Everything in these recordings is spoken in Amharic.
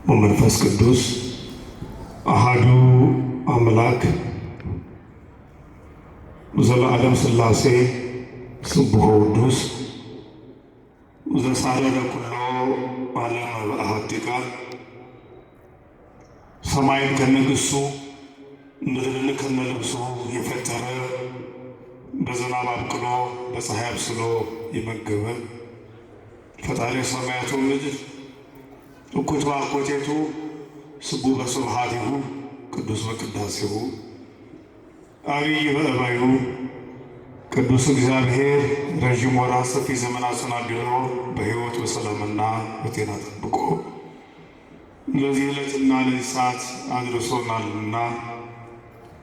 ወመንፈስ ቅዱስ አሐዱ አምላክ ዘለዓለም ሥላሴ ስቡሕ ወቅዱስ ዘሳረረ ኩሎ ዓለመ በአሐቲ ቃል ሰማይን ከነግሱ ምድርን ከነልብሱ የፈጠረ በዝናብ አብቅሎ በፀሐይ አብስሎ የመገበ ፈጣሪ ሰማያቱ ምድር እኩት በአኮቴቱ ስቡሕ በስብሐቲሁ ቅዱስ በቅዳሴሁ አብይ በእባዩ ቅዱስ እግዚአብሔር ረዥም ወራት ሰፊ ዘመናትን አድሎ በሕይወት በሰላምና በጤና ጠብቆ ለዚህ ዕለትና ለዚህ ሰዓት አድርሶናልና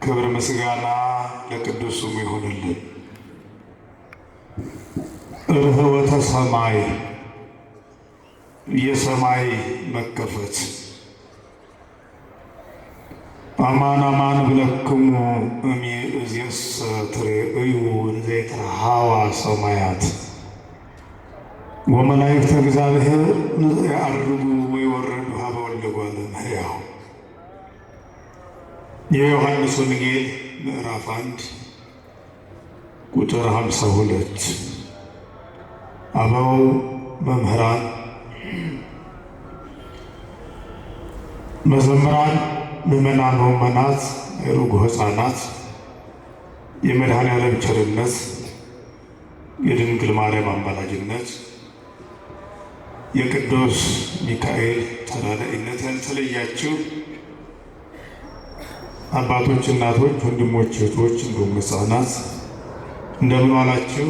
ክብር ምስጋና ለቅዱስ ስሙ ይሁንልን። ርኅወተ ሰማይ የሰማይ መከፈት አማን አማን ብለክሙ እምይእዜሰ ትሬእዩ እንዘ ይትረኃዋ ሰማያት ወመላእክተ እግዚአብሔር ያዕርጉ ወይወርዱ ሀበ ወልደ እጓለ እመሕያው። የዮሐንስ ወንጌል ምዕራፍ 1 ቁጥር 52 አበው መምህራን መዘምራን ምዕመናን ወመናት ሩግ ሕፃናት የመድኃኔዓለም ቸርነት የድንግል ማርያም አማላጅነት የቅዱስ ሚካኤል ተራዳኢነት ያልተለያችሁ አባቶች፣ እናቶች፣ ወንድሞች፣ እህቶች እንዲሁም ሕፃናት እንደምን ዋላችሁ?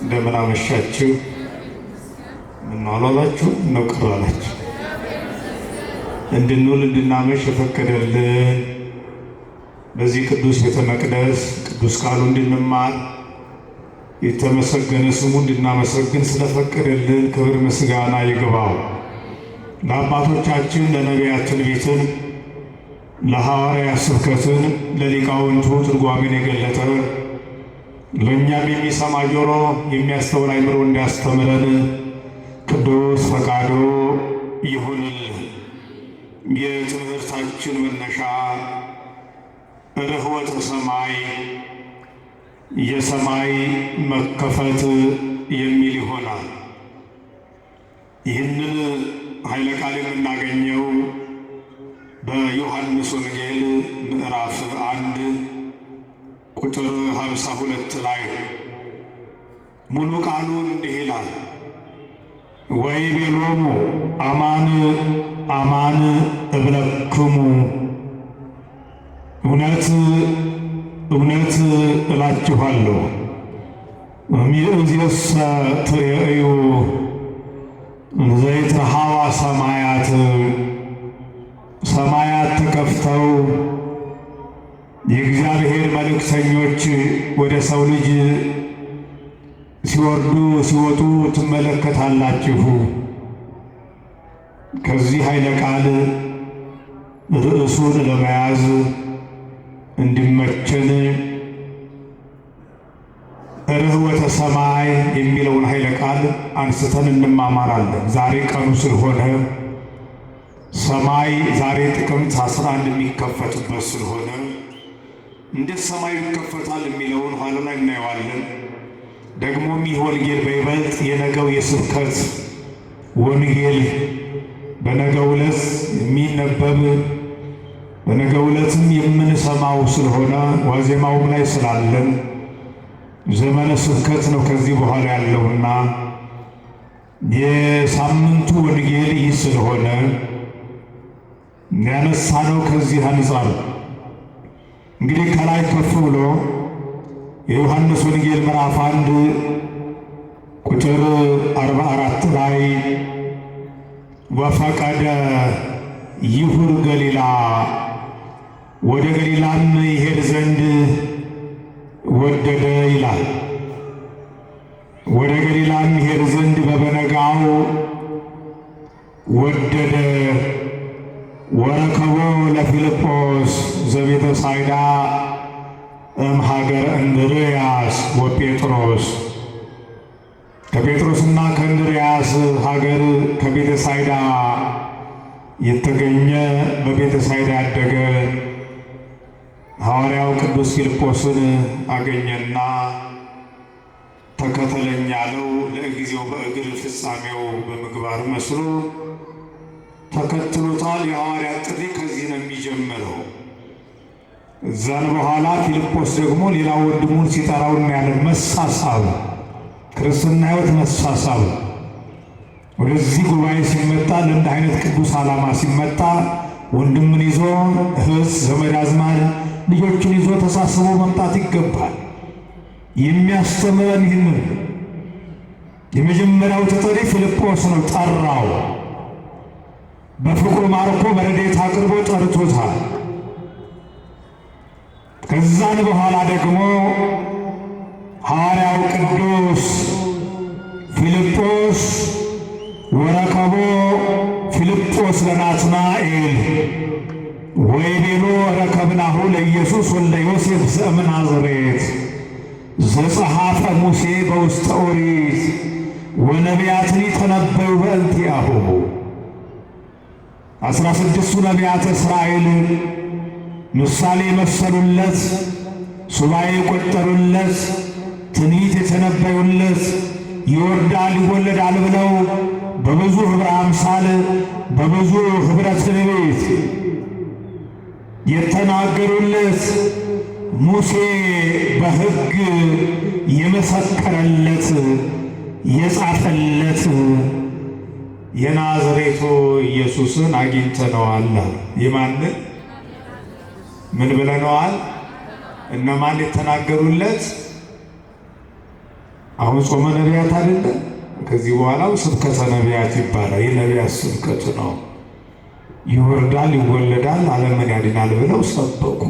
እንደምን አመሻችሁ? ምን ዋላችሁ? ነው ቅር አላችሁ? እንድንውል እንድናመሽ የፈቀደልን በዚህ ቅዱስ ቤተ መቅደስ ቅዱስ ቃሉ እንድንማር የተመሰገነ ስሙ እንድናመሰግን ስለፈቀደልን ክብር ምስጋና ይግባው። ለአባቶቻችን ለነቢያት ትንቢትን፣ ለሐዋርያት ስብከትን፣ ለሊቃውንቱ ትርጓሜን የገለጠ ለእኛም የሚሰማ ጆሮ የሚያስተውል አእምሮ እንዲያስተምረን ቅዱስ ፈቃዱ ይሁንልን። የትምህርታችን መነሻ ርኅወተ ሰማይ የሰማይ መከፈት የሚል ይሆናል። ይህንን ኃይለ ቃል የምናገኘው በዮሐንስ ወንጌል ምዕራፍ 1 ቁጥር 52 ላይ ሙሉ ቃሉ እንዲህ ይላል። ወይቤሎሙ አማን አማን እብለክሙ እውነት እውነት እላችኋለሁ እምይእዜሰ ትሬእዩ እንዘ ይትረኃዋ ሰማያት ሰማያት ተከፍተው የእግዚአብሔር መልእክተኞች ወደ ሰው ልጅ ሲወርዱ ሲወጡ ትመለከታላችሁ። ከዚህ ኃይለ ቃል ርዕሱን ለመያዝ እንዲመችን ርኅወተ ሰማይ የሚለውን ኃይለ ቃል አንስተን እንማማራለን። ዛሬ ቀኑ ስለሆነ ሰማይ ዛሬ ጥቅምት 11 የሚከፈትበት ስለሆነ እንዴት ሰማይ ይከፈታል የሚለውን ኋላ ላይ እናየዋለን። ደግሞም ይህ ወንጌል በይበልጥ የነገው የስብከት ወንጌል በነገው ዕለት የሚነበብ በነገው ዕለትም የምንሰማው ስለሆነ ዋዜማውም ላይ ስላለን ዘመነ ስብከት ነው ከዚህ በኋላ ያለውና የሳምንቱ ወንጌል ይህ ስለሆነ ያነሳነው ከዚህ አንጻር እንግዲህ ከላይ ከፍ ብሎ የዮሐንስ ወንጌል ምዕራፍ 1 ቁጥር 44 ላይ ወፈቀደ ይሁር ገሊላ ወደ ገሊላም ይሄድ ዘንድ ወደደ ይላል። ወደ ገሊላም ይሄድ ዘንድ በበነጋው ወደደ። ወረከቦ ለፊልጶስ ዘቤተ ሳይዳ እምሀገረ እንድርያስ ወጴጥሮስ ከጴጥሮስና ከእንድርያስ ሀገር ከቤተ ሳይዳ የተገኘ በቤተ ሳይዳ ያደገ ሐዋርያው ቅዱስ ፊልጶስን አገኘና ተከተለኝ አለው። ለጊዜው በእግር ፍጻሜው በምግባር መስሎ ተከትሎታል። የሐዋርያት ጥሪ ከዚህ ነው የሚጀምረው። እዛን በኋላ ፊልጶስ ደግሞ ሌላ ወንድሙን ሲጠራው እናያለን። መሳሳብ፣ ክርስትና ሕይወት መሳሳብ። ወደዚህ ጉባኤ ሲመጣ ለእንዲህ አይነት ቅዱስ ዓላማ ሲመጣ ወንድምን ይዞ እህት፣ ዘመድ አዝማድ ልጆቹን ይዞ ተሳስቦ መምጣት ይገባል። የሚያስተምረን ይህንን የመጀመሪያው ተጠሪ ፊልጶስ ነው። ጠራው፣ በፍቅሩ ማርኮ በረድኤት አቅርቦ ጠርቶታል። ከዛን በኋላ ደግሞ ሐዋርያው ቅዱስ ፊልጶስ ወረከቦ ፊልጶስ ለናትናኤል ወይቤሎ ረከብናሁ ለኢየሱስ ወልደ ዮሴፍ ዘእምናዝሬት ዘጸሐፈ ሙሴ በውስተ ኦሪት ወነቢያትኒ ተነበዩ በእንቲአሁ። 16ቱ ነቢያተ እስራኤል ምሳሌ መሰሉለት፣ ሱባኤ የቆጠሩለት፣ ትንቢት የተነበዩለት፣ ይወርዳል ይወለዳል ብለው በብዙ ኅብረ አምሳል በብዙ ኅብረ ትንቢት የተናገሩለት፣ ሙሴ በሕግ የመሰከረለት የጻፈለት የናዝሬቱ ኢየሱስን አግኝተነዋል። የማንን ምን ብለነዋል? እነማን የተናገሩለት? አሁን ጾመ ነቢያት አይደለ? ከዚህ በኋላው ስብከተ ነቢያት ይባላል። የነቢያት ስብከት ነው። ይወርዳል ይወለዳል ዓለምን ያድናል ብለው ሰበኩ።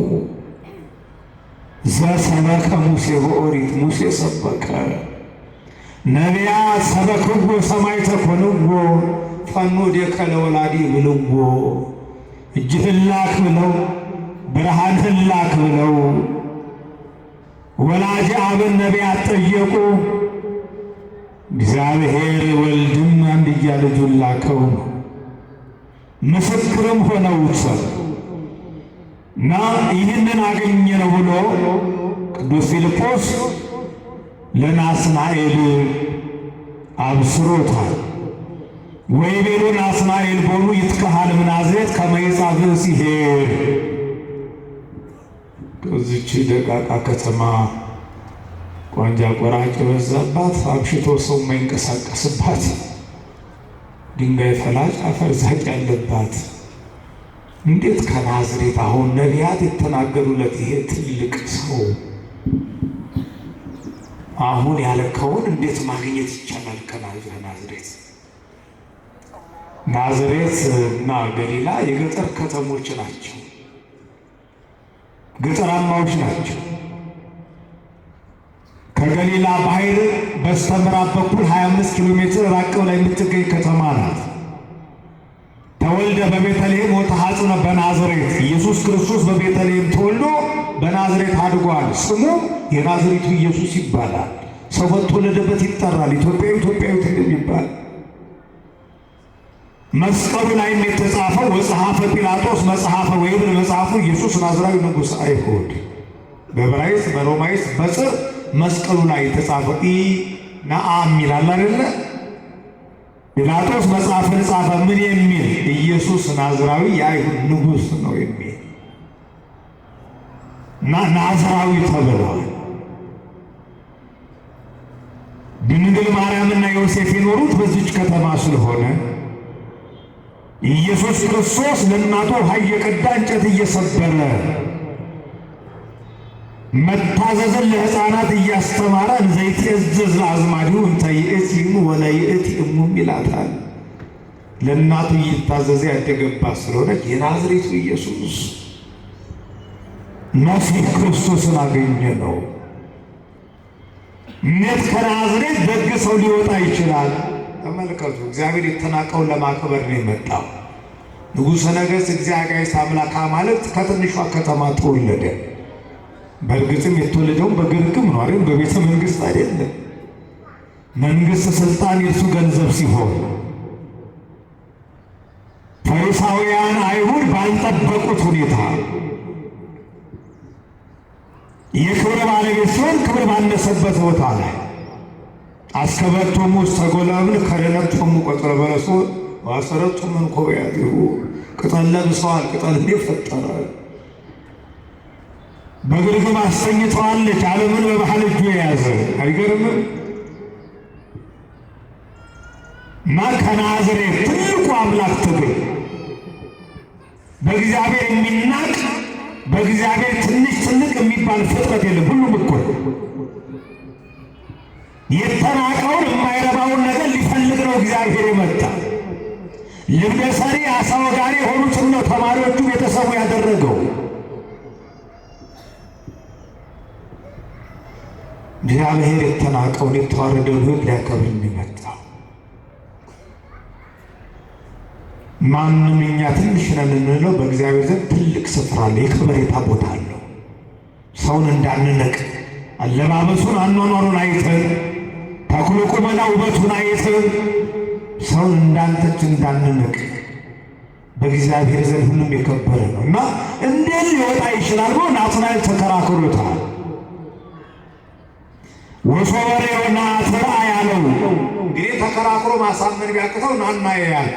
ዘሰበከ ሙሴ በኦሪት፣ ሙሴ ሰበከ። ነቢያት ሰበክዎ ሰማዕተ ኮንዎ ፈኖ ዴከ ለወላዲ ብልዎ፣ እጅህን ላክ ብለው ብርሃንህን ላክ ብለው ወላጅ አብን ነቢያት ጠየቁ። እግዚአብሔር ወልድም አንድያ ልጁን ላከው፣ ምስክርም ሆነውት እና ይህንን አገኘነው ብሎ ቅዱስ ፊልጶስ ለናትናኤል አብስሮታል። ወይቤሎ ናትናኤል ቦኑ ይትከሃል እምናዝሬት ከመ ይጻእ ብእሲሄር። ከዚች ደቃቃ ከተማ ቋንጃ ቆራጭ የበዛባት፣ አምሽቶ ሰው የማይንቀሳቀስባት፣ ድንጋይ ፈላጭ አፈር ዛጭ ያለባት እንዴት ከናዝሬት አሁን ነቢያት የተናገሩለት ይሄ ትልቅ ሰው አሁን ያለከውን እንዴት ማግኘት ይቻላል? ከናዝሬት ናዝሬት እና ገሊላ የገጠር ከተሞች ናቸው፣ ገጠራማዎች ናቸው። ከገሊላ ባህር በስተምዕራብ በኩል 25 ኪሎ ሜትር ራቅ ብላ የምትገኝ ከተማ ናት። ተወልደ በቤተልሔም ወተሐጽነ በናዝሬት። ኢየሱስ ክርስቶስ በቤተልሔም ተወልዶ በናዝሬት አድጓል። ስሙ የናዝሬቱ ኢየሱስ ይባላል። ሰው በተወለደበት ይጠራል። ኢትዮጵያዊ ኢትዮጵያዊት እንደሚባል መስቀሉ ላይም የተጻፈው ወጸሐፈ ጲላጦስ መጽሐፈ ወይብል መጽሐፉ ኢየሱስ ናዝራዊ ንጉሥ አይሁድ። በዕብራይስጥ በሮማይስጥ በጽር መስቀሉ ላይ የተጻፈው ነአም ይላል አይደለ? ጲላጦስ መጽሐፍን ጻፈ። ምን የሚል? ኢየሱስ ናዝራዊ የአይሁድ ንጉሥ ነው የሚል እና ናዝራዊ ተብለዋል። ድንግል ማርያምና ዮሴፍ የኖሩት በዚች ከተማ ስለሆነ ኢየሱስ ክርስቶስ ለእናቱ ውሃ እየቀዳ እንጨት እየሰበረ መታዘዝን ለሕፃናት እያስተማረ እንዘይትእዘዝ ለአዝማዲሁ እንተ ይእቲሙ ወለይእቲ እሙም ይላታል። ለእናቱ እየታዘዘ ያደገባት ስለሆነች የናዝሬቱ ኢየሱስ መሲሕ ክርስቶስን አገኘ ነው። እንዴት ከናዝሬት ደግ ሰው ሊወጣ ይችላል? ተመልከቱ። እግዚአብሔር የተናቀውን ለማክበር ነው የመጣው። ንጉሠ ነገሥት እግዚአብሔር አምላክ አማልክት ከትንሿ ከተማ ተወለደ። በእርግጥም የተወለደውም በግርግም ነው አይደል? በቤተ መንግሥት አይደለም። መንግሥት ስልጣን የእርሱ ገንዘብ ሲሆን ፈሪስ ኦርቶዶክሳውያን አይሁድ ባልጠበቁት ሁኔታ የክብር ባለቤት ሲሆን ክብር ባነሰበት ቦታ ላይ አስከበቶሙ ውስተ ጎለምን ከደነቶሙ ቆጽረ በለሶ ዋሰረቱ መንኮቢያቲሁ ቅጠል ለብሰዋል። ቅጠል ፈጠረ በግርግም አስተኝተዋለች። ዓለምን በባህል እጁ የያዘ አይገርምም? እና ከናዝሬት ትልቁ አምላክ ተገኘ። በእግዚአብሔር የሚናቅ በእግዚአብሔር ትንሽ ትልቅ የሚባል ፍጥረት የለም። ሁሉም እኩል። የተናቀውን የማይረባውን ነገር ሊፈልግ ነው እግዚአብሔር የመጣ። ልብደ ሰሪ አሳ ወጋሪ የሆኑትን ነው ተማሪዎቹ ቤተሰቡ ያደረገው። እግዚአብሔር የተናቀውን የተዋረደውን ሕይወት ሊያከብር የሚመጣ ማንም እኛ ትንሽ ነን እንለው በእግዚአብሔር ዘንድ ትልቅ ስፍራ አለ፣ የከበሬታ ቦታ አለው። ሰውን እንዳንነቅ አለባበሱን አኗኗሩን አይተን ተክሎ ቁመና ውበቱን አይተን ሰውን እንዳንተች እንዳንነቅ በእግዚአብሔር ዘንድ ሁሉም የከበረ ነው እና እንዴት ሊወጣ ይችላል ብሎ ናትናኤል ተከራክሮታል። ወሶበሬውና ተራ ያለው እንግዲህ ተከራክሮ ማሳመን ቢያቅተው ናና ያያል።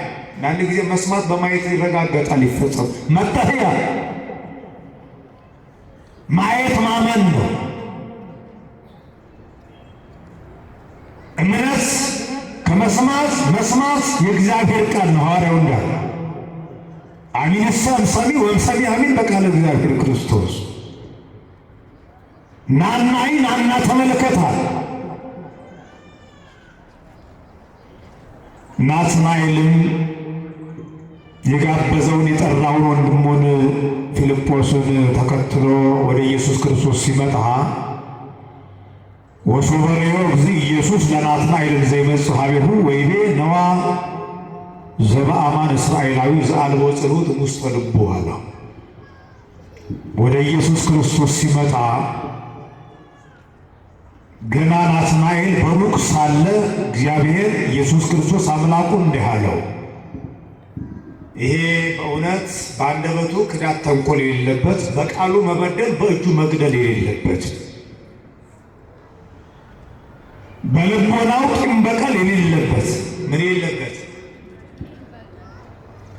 አንድ ጊዜ መስማት በማየት ይረጋገጣል፣ ይፈጸም መጠሪያ ማየት ማመን ነው። እምነት ከመስማት መስማት የእግዚአብሔር ቃል ነው። ሐዋርያው እንዳለ አሚንሰ እምሰሚ ወእምሰሚ አሚን በቃለ እግዚአብሔር ክርስቶስ። ናናይ ናና ተመልከታል። ናትናኤልም የጋበዘውን የጠራውን ወንድሙን ፊልጶስን ተከትሎ ወደ ኢየሱስ ክርስቶስ ሲመጣ ወሶበሬዮ እግዚእ ኢየሱስ ለናትናኤል ዘይመጽእ ኀቤሁ ወይቤ ነዋ ዘበአማን እስራኤላዊ ዘአልቦ ጽሉት ውስተ ልቡ አለው። ወደ ኢየሱስ ክርስቶስ ሲመጣ ገና ናትናኤል በሩቅ ሳለ እግዚአብሔር ኢየሱስ ክርስቶስ አምላኩ እንዲህ አለው፣ ይሄ በእውነት በአንደበቱ ክዳት ተንኮል የሌለበት፣ በቃሉ መበደል በእጁ መግደል የሌለበት፣ በልቦናው ቂም በቀል የሌለበት ምን የሌለበት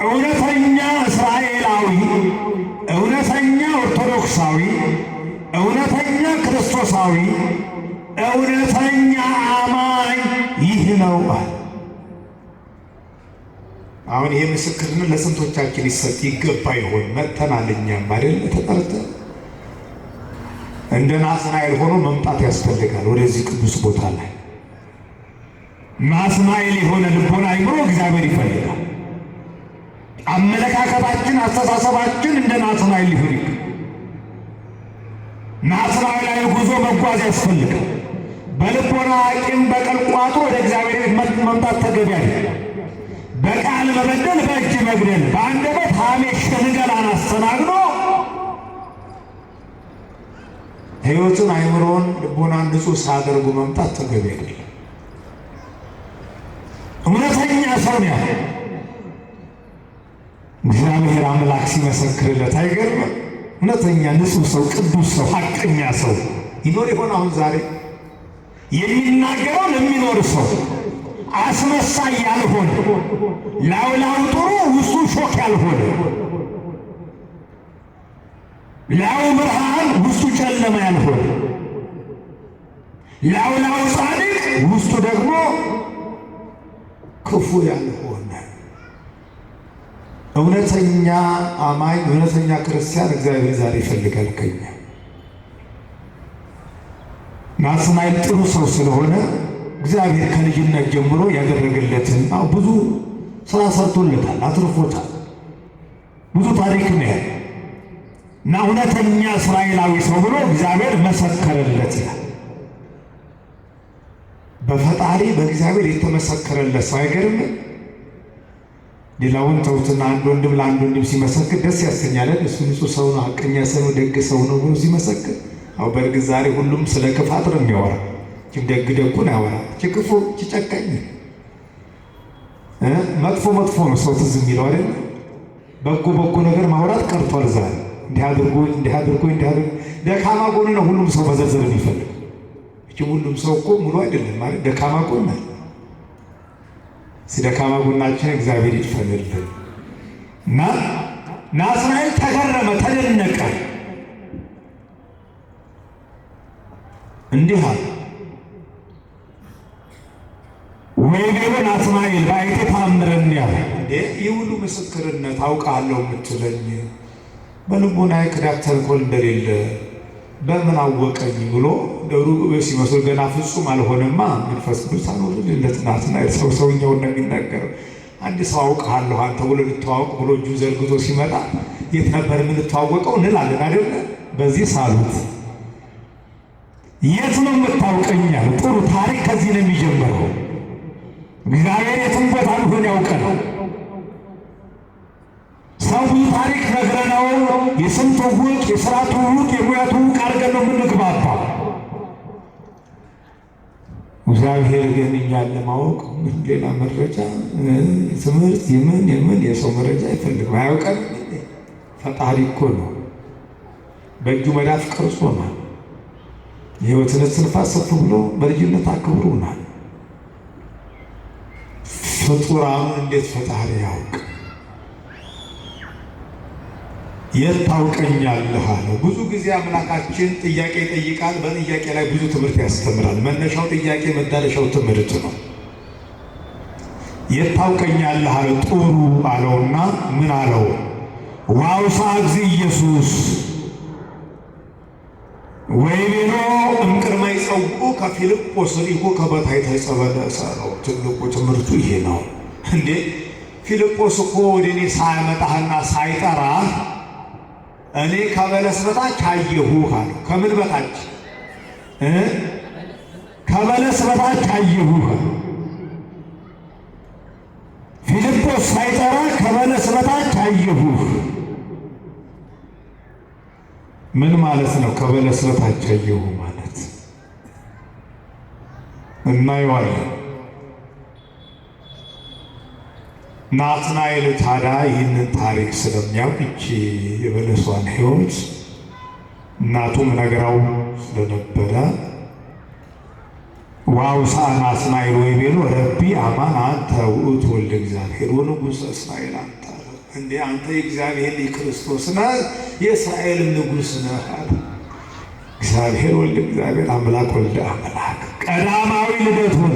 እውነተኛ እስራኤላዊ፣ እውነተኛ ኦርቶዶክሳዊ፣ እውነተኛ ክርስቶሳዊ፣ እውነተኛ አማኝ ይህ ነው። አሁን ይሄ ምስክርነት ለስንቶቻችን ይሰጥ ይገባ ይሆን? መጥተናል እኛም አይደል ተጠርተን እንደ ናትናኤል ሆኖ መምጣት ያስፈልጋል ወደዚህ ቅዱስ ቦታ ላይ። ናትናኤል የሆነ ልቦና አይምሮ እግዚአብሔር ይፈልጋል። አመለካከታችን አስተሳሰባችን እንደ ናትናኤል ሊሆን ይገባል። ናትናኤላዊ ጉዞ መጓዝ ያስፈልጋል። በልቦና ቂም በቀል ቋጥሮ ወደ እግዚአብሔር ቤት መምጣት ተገቢ አይደለም። በቃል መበደል በእጅ መግደል፣ በአንደበት ሐሜት ሽንገላን አስተናግዶ ሕይወትን አይምሮን ልቦናን ንጹሕ ሳያደርጉ መምጣት ተገቢ አይደለም። እውነተኛ ሰው ነው ያለ እግዚአብሔር አምላክ ሲመሰክርለት አይገርምም? እውነተኛ ንጹሕ ሰው፣ ቅዱስ ሰው፣ ሐቀኛ ሰው ይኖር ይሆን? አሁን ዛሬ የሚናገረው ለሚኖር ሰው አስመሳይ ያልሆነ፣ ላውላው ጥሩ ውስጡ ሾክ ያልሆነ፣ ላው ብርሃን ውስጡ ጨለማ ያልሆነ፣ ላውላው ጻድቅ ውስጡ ደግሞ ክፉ ያልሆነ እውነተኛ አማኝ እውነተኛ ክርስቲያን እግዚአብሔር ዛሬ ይፈልጋል ከኛ። ናትናኤል ጥሩ ሰው ስለሆነ እግዚአብሔር ከልጅነት ጀምሮ ያደረገለትን ብዙ ስራ ሰርቶለታል፣ አትርፎታል። ብዙ ታሪክ ነው ያለ እና እውነተኛ እስራኤላዊ ሰው ብሎ እግዚአብሔር መሰከረለት ይላል። በፈጣሪ በእግዚአብሔር የተመሰከረለት ሰው አይገርምም? ሌላውን ተውትና አንድ ወንድም ለአንድ ወንድም ሲመሰክር ደስ ያሰኛል። እሱ ንጹሕ ሰው ነው፣ ሐቀኛ ሰው ነው፣ ደግ ሰው ነው ብሎ ሲመሰክር፣ አሁን በእርግጥ ዛሬ ሁሉም ስለ ክፋት ነው የሚያወራ። ደግ ደጉን ያወራ፣ ክፉ ጨካኝ መጥፎ ነው ሰው ትዝ የሚለው አይደል? በጎ ነገር ማውራት ቀርቷል ዛሬ። እንዲህ አድርጎ ደካማ ጎን ነው ሁሉም ሰው መዘርዘር የሚፈልግ። እቺ ሁሉም ሰው እኮ ሙሉ አይደለም ማለት ደካማ ጎን ነው። ደካማ ጎናችን እግዚአብሔር ይድፈንልን። እና ናትናኤል ተገረመ፣ ተደነቀ። እንዲህ አለ ወይቤሎ ናትናኤል ባይቴ ታምረኒ ያለ ይህ ሁሉ ምስክርነት አውቃለሁ የምትለኝ በልቦናዬ ክዳት ተንኮል እንደሌለ በምን አወቀኝ ብሎ ሩቅ ሲመስል ገና ፍጹም አልሆነማ መንፈስ ቅዱስ አኖርለት። ናትናኤል ሰውኛውን ነው የሚናገረው። አንድ ሰው አውቃለሁ አንተ ብሎ ልተዋወቅ ብሎ እጁን ዘርግቶ ሲመጣ የት ነበር የምንተዋወቀው እንላለን አይደለ? በዚህ ሳሉት የት ነው የምታውቀኝ አለ። ጥሩ ታሪክ ከዚህ ነው የሚጀምረው። እግዚአብሔር የትም ቦታ ቢሆን ያውቀናል። ሰው ብዙ ታሪክ ነግረነው የስም ትውውቅ፣ የሥራ ትውውቅ፣ የሙያ ትውውቅ አድርገን ነው የምንግባባው። እግዚአብሔር ግን እኛን ለማወቅ ምን ሌላ መረጃ ትምህርት የምን የሰው መረጃ አይፈልግም። አያውቀንም። ፈጣሪ እኮ ነው በእጁ መዳፍ ቀርጾናል። የሕይወትን እስትንፋስ ሰፍ ብሎ በልጅነት አክብሮናል። ፍጡራኑን እንዴት ፈጣሪ ያውቅ? የት ታውቀኛለህ አለው። ብዙ ጊዜ አምላካችን ጥያቄ ይጠይቃል። በጥያቄ ላይ ብዙ ትምህርት ያስተምራል። መነሻው ጥያቄ መዳረሻው ትምህርት ነው። የት ታውቀኛለህ አለው። ጥሩ አለውና ምን አለው? ዋውሳ እግዚ ኢየሱስ ወይቤሎ እምቅድመ ይጸውዑ ከፊልጶስ ሪሁ ከበታሕተ ዕፀ በለስ አለው። ትልቁ ትምህርቱ ይሄ ነው። እንዴ ፊልጶስ እኮ ወደ እኔ ሳያመጣህና ሳይጠራህ እኔ ከበለስ በታች አየሁህ አለው። ከምን በታች? ከበለስ በታች አየሁህ። ፊልጶስ ሳይጠራ ከበለስ በታች አየሁህ። ምን ማለት ነው? ከበለስ በታች አየሁ ማለት እናየዋለን። ናትናኤል ታዲያ ይህንን ታሪክ ስለሚያውቅ እቺ የበለሷን ሕይወት እናቱም ነግራው ስለነበረ ዋውሳ ናትናኤል ወይቤሎ ረቢ አማን አንተ ውእቱ ወልደ እግዚአብሔር ወንጉሠ እስራኤል አንተ እንዴ አንተ የእግዚአብሔር ልጅ ክርስቶስ ነህ፣ የእስራኤል ንጉሥ ነህ አለ። እግዚአብሔር ወልደ እግዚአብሔር አምላክ ወልደ አምላክ ቀዳማዊ ልደቱን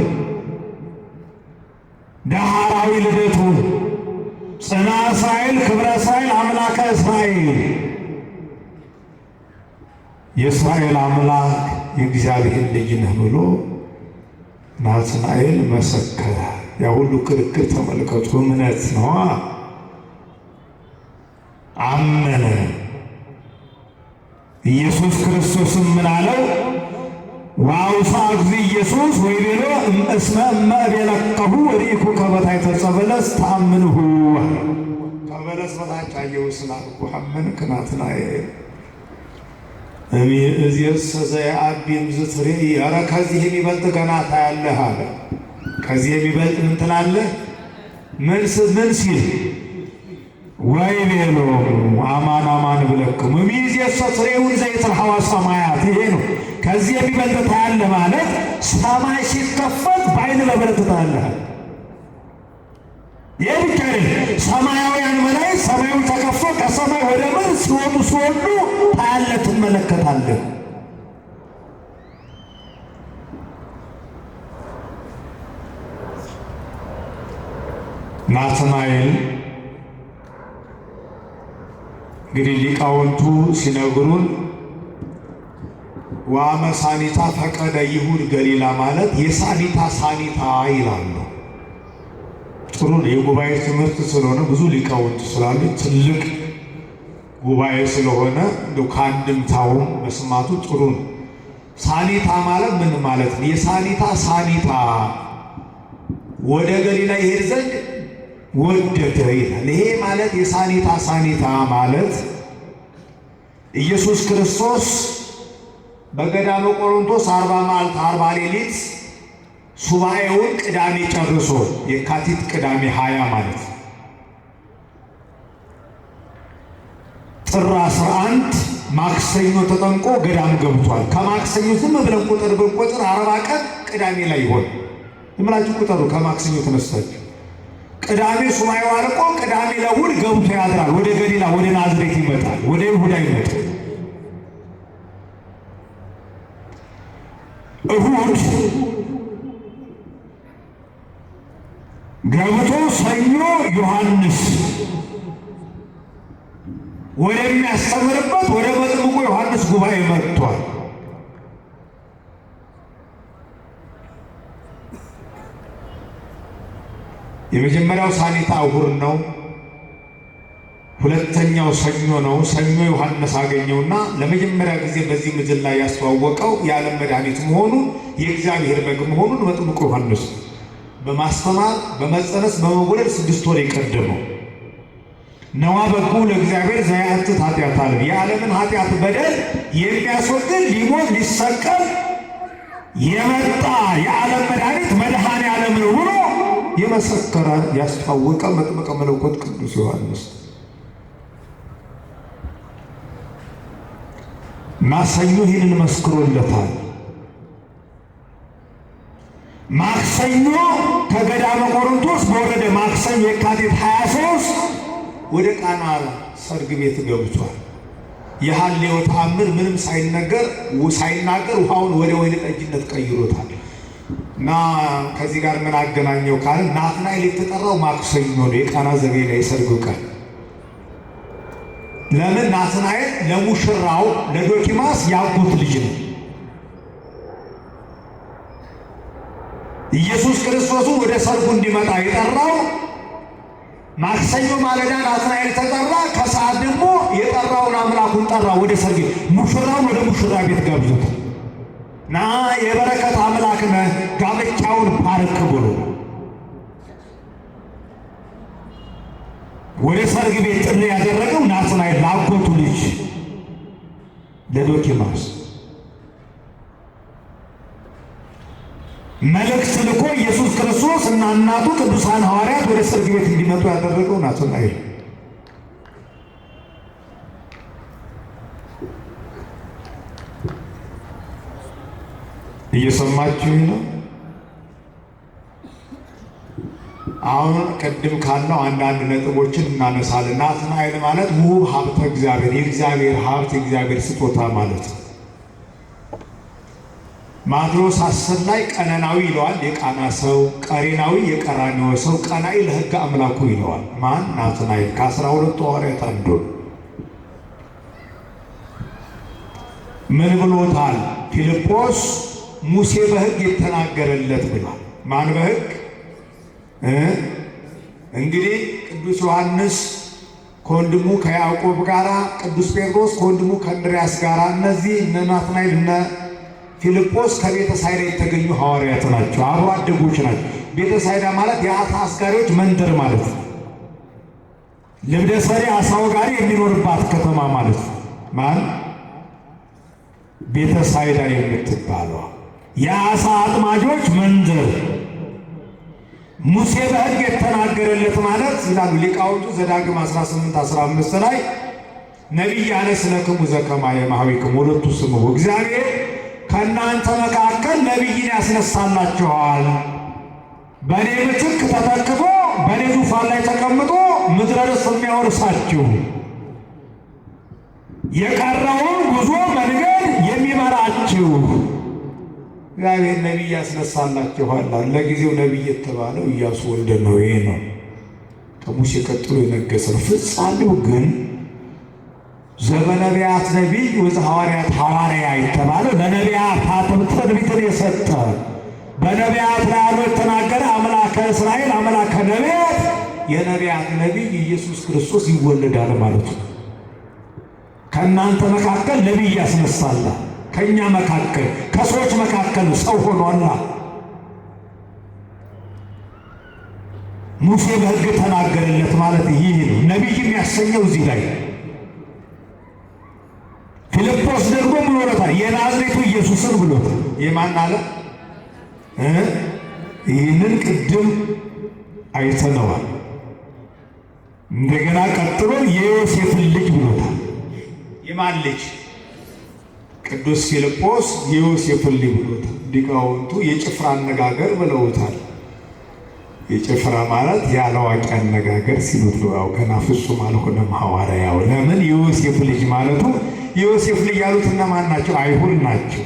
ዳህራዊ ልደቱን ጽና እስራኤል ክብረ እስራኤል አምላከ እስራኤል የእስራኤል አምላክ የእግዚአብሔር ልጅ ነህ ብሎ ናትናኤል መሰከረ። ያ ሁሉ ክርክር ተመልከቱ። እምነት ነዋ። አመነ። ኢየሱስ ክርስቶስም ምን አለው? ዋውሳ እግዚ ኢየሱስ ወይቤሎ እስመ እምእቤለከሁ ወዲኩ ከበታሕተ ዕፀ በለስ ተአምንሁ። ከበለስ በታች አየሁ ስላልኩህ አመንክ ናትናኤል። እምይእዜሰ ዘየዐቢ እምዝትሬኢ ኧረ ከዚህ የሚበልጥ ገና ታያለህ አለ። ከዚህ የሚበልጥ ምን ትላለህ? ምን ሲል ወይቤሎ አማን አማን እብለክሙ እምይእዜሰ ትሬኡ ዘይትረኃዋ ሰማያት። ይሄ ነው ከዚህ የሚበልጥ ታያለህ ማለት ሰማይ ሲከፈት በዓይን በብረት ታያለህ። ይህ ብቻ አይደለም። ሰማያውያን መላእክት ሰማዩ ተከፍቶ ከሰማይ ወደ ምድር ሲወርዱ ታያለህ፣ ትመለከታለህ። ናትናኤል እንግዲህ ሊቃውንቱ ሲነግሩን ዋመ ሳኒታ ፈቀደ ይሁድ ገሊላ ማለት የሳኒታ ሳኒታ ይላሉ። ጥሩ ነው። የጉባኤ ትምህርት ስለሆነ ብዙ ሊቃውንት ስላሉ ትልቅ ጉባኤ ስለሆነ እንደው ከአንድምታውም መስማቱ ጥሩ ነው። ሳኒታ ማለት ምን ማለት ነው? የሳኒታ ሳኒታ ወደ ገሊላ ይሄድ ዘንድ ወደደ ይላል። ይሄ ማለት የሳኒታ ሳኒታ ማለት ኢየሱስ ክርስቶስ በገዳመ ቆሮንቶስ 40 መዓልት 40 ሌሊት ሱባኤውን ቅዳሜ ጨርሶ የካቲት ቅዳሜ 20 ማለት ጥር 11 ማክሰኞ ተጠምቆ ገዳም ገብቷል። ከማክሰኞ ዝም ብለን ቁጥር ብንቆጥር 40 ቀን ቅዳሜ ላይ ይሆን ዝምላችሁ ቁጠሩ። ከማክሰኞ ተነሳችሁ ቅዳሜ ሱባኤው አልቆ ቅዳሜ ለእሑድ ገብቶ ያድራል። ወደ ገሊላ ወደ ናዝሬት ይመጣል። ወደ ይሁዳ ይመጣል። እሑድ ገብቶ ሰኞ ዮሐንስ ወደሚያስተምርበት ወደ መጥምቁ ዮሐንስ ጉባኤ መጥቷል። የመጀመሪያው ሳኔታ እሑድ ነው። ሁለተኛው ሰኞ ነው። ሰኞ ዮሐንስ አገኘውና ለመጀመሪያ ጊዜ በዚህ ምድር ላይ ያስተዋወቀው የዓለም መድኃኒት መሆኑን የእግዚአብሔር በግ መሆኑን መጥምቁ ዮሐንስ በማስተማር በመጸነስ በመወለድ 6 ወር የቀደመው ነዋ በጉ ለእግዚአብሔር ዘያእትት ኃጢአተ ዓለም የዓለምን ኃጢአት በደል የሚያስወግድ ሊሞት ሊሰቀል የመጣ የዓለም መድኃኒት መድኃኔ ዓለም ነው ብሎ የመሰከረ ያስተዋወቀ መጥምቀ መለኮት ቅዱስ ዮሐንስ እና ሰኞ ይህንን መስክሮለታል። ማክሰኞ ከገዳመ ቆሮንቶስ በወረደ ማክሰኞ የካቲት 23 ወደ ቃና ሰርግ ቤት ገብቷል። የሐሌው ተአምር ምንም ሳይናገር ውሃውን ወደ ወይን ጠጅነት ቀይሮታል። እና ከዚህ ጋር ምን አገናኘው ካለ ናትናኤል የተጠራው ማክሰኞ ነው፣ የቃና ዘገሊላ የሰርጉ ቀን። ለምን? ናትናኤል ለሙሽራው ለዶኪማስ ያጎት ልጅ ነው። ኢየሱስ ክርስቶስን ወደ ሰርጉ እንዲመጣ የጠራው ማክሰኞ ማለዳ ናትናኤል ተጠራ። ከሰዓት ደግሞ የጠራውን አምላኩን ጠራ ወደ ሰርግ። ሙሽራውን ወደ ሙሽራ ቤት ጋብዞት ና የበረከት አምላክ ነህ ጋብቻውን ባርክ ብሎ ወደ ሰርግ ቤት ጥሪ ያደረገው ናትናኤል ላጎቱ ልጅ ለዶኪማስ መልእክት ልኮ ኢየሱስ ክርስቶስ እና እናቱ ቅዱሳን ሐዋርያት ወደ ሰርግ ቤት እንዲመጡ ያደረገው ናትናኤል። እየሰማችሁ ነው? አሁን ቅድም ካለው አንዳንድ ነጥቦችን እናነሳለን። ናትናኤል ማለት ውብ ሀብተ እግዚአብሔር፣ የእግዚአብሔር ሀብት፣ የእግዚአብሔር ስጦታ ማለት ነው። ማቴዎስ 10 ላይ ቀነናዊ ይለዋል፣ የቃና ሰው፣ ቀሬናዊ የቀራንዮ ሰው፣ ቀናኢ ለሕግ አምላኩ ይለዋል። ማን? ናትናኤል ከ12 ሐዋርያት አንዱ። ምን ብሎታል? ፊልጶስ ሙሴ በሕግ የተናገረለት ብሏል። ማን በሕግ? እንግዲህ ቅዱስ ዮሐንስ ከወንድሙ ከያዕቆብ ጋር፣ ቅዱስ ጴጥሮስ ከወንድሙ ከእንድርያስ ጋር፣ እነዚህ እነ ናትናኤል እነ ፊልጶስ ከቤተ ሳይዳ የተገኙ ሐዋርያት ናቸው። አብሮ አደጎች ናቸው። ቤተ ሳይዳ ማለት የአሳ አስጋሪዎች መንደር ማለት ነው። ልብደ ሰሪ አሳ ወጋሪ የሚኖርባት ከተማ ማለት ነው። ማን? ቤተ ሳይዳ የምትባለው የአሳ አጥማጆች መንደር። ሙሴ በሕግ የተናገረለት ማለት ይላሉ ሊቃውንቱ ዘዳግም 18-15 ላይ ነቢይ አነስለክሙ ዘከማየ ማኅበይክሙ ወለቱ ስምዑ እግዚአብሔር ከእናንተ መካከል ነቢይን ያስነሳላችኋል፣ በእኔ ምትክ ተተክቶ በእኔ ዙፋን ላይ ተቀምጦ ምድረ ርስት የሚያወርሳችሁ የቀረውን ጉዞ መንገድ የሚመራችሁ እግዚአብሔር ነቢይ ያስነሳላችኋል። ለጊዜው ነቢይ የተባለው ኢያሱ ወልደ ነዌ ነው። ከሙሴ ቀጥሎ የነገሰ ነው። ፍጻሜው ግን ዘበነቢያት ነቢይ ወዘሐዋርያት ሐዋርያ የተባለው ለነቢያት ትንቢትን የሰጠ በነቢያት ላይ ያሉ የተናገረ አምላከ እስራኤል አምላከ ነቢያት የነቢያት ነቢይ ኢየሱስ ክርስቶስ ይወለዳል ማለት ነው። ከእናንተ መካከል ነቢይ ያስነሳላ። ከእኛ መካከል ከሰዎች መካከል ሰው ሆኗላ። ሙሴ በሕግ ተናገረለት ማለት ይህ ነው። ነቢይ የሚያሰኘው እዚህ ላይ ፊልጶስ ደግሞ ብሎታል። የናዝሬቱ ኢየሱስን ብሎታል። የማን አለ? ይህንን ቅድም አይተነዋል። እንደገና ቀጥሎ የዮሴፍን ልጅ ብሎታል። የማን ልጅ? ቅዱስ ፊልጶስ የዮሴፍን ልጅ ብሎታል። ሊቃውንቱ የጭፍራ አነጋገር ብለውታል። የጭፍራ ማለት ያለዋቂ አነጋገር ሲሉት ነው። ገና ፍጹም አልሆነም ሐዋርያው። ለምን የዮሴፍ ልጅ ማለቱ? የዮሴፍ ልጅ ያሉት እነማን ናቸው? አይሁድ ናቸው።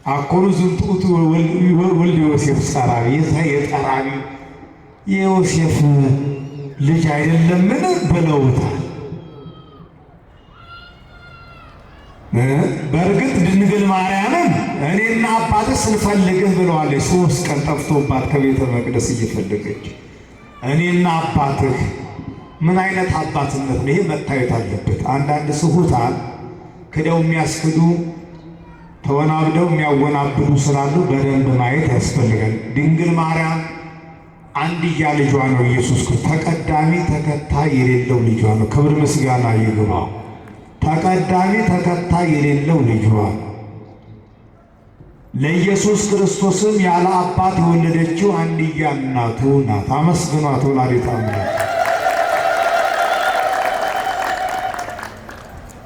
አኮኑ ዝንቱ ወልድ ዮሴፍ ጸራቢ፣ የጠራቢ የዮሴፍ ልጅ አይደለምን ብለውታል። በእርግጥ ድንግል ማርያምን እኔና አባትህ ስንፈልግህ ብለዋለች። 3 ቀን ጠፍቶባት ከቤተ መቅደስ እየፈለገች እኔና አባትህ። ምን አይነት አባትነት ነው ይሄ? መታየት አለበት። አንዳንድ ስሁታን ክደው የሚያስክዱ ተወናብደው የሚያወናብዱ ስላሉ በደንብ ማየት ያስፈልጋል። ድንግል ማርያም አንድያ ልጇ ነው ኢየሱስ ክርስቶስ። ተቀዳሚ ተከታይ የሌለው ልጇ ነው። ክብር ምስጋና ይግባው። ተቀዳሚ ተከታይ የሌለው ልጇ ለኢየሱስ ክርስቶስም ያለ አባት የወለደችው አንድያ እናቱ ናት። አመስግኗት ወላዲተ አምላክ።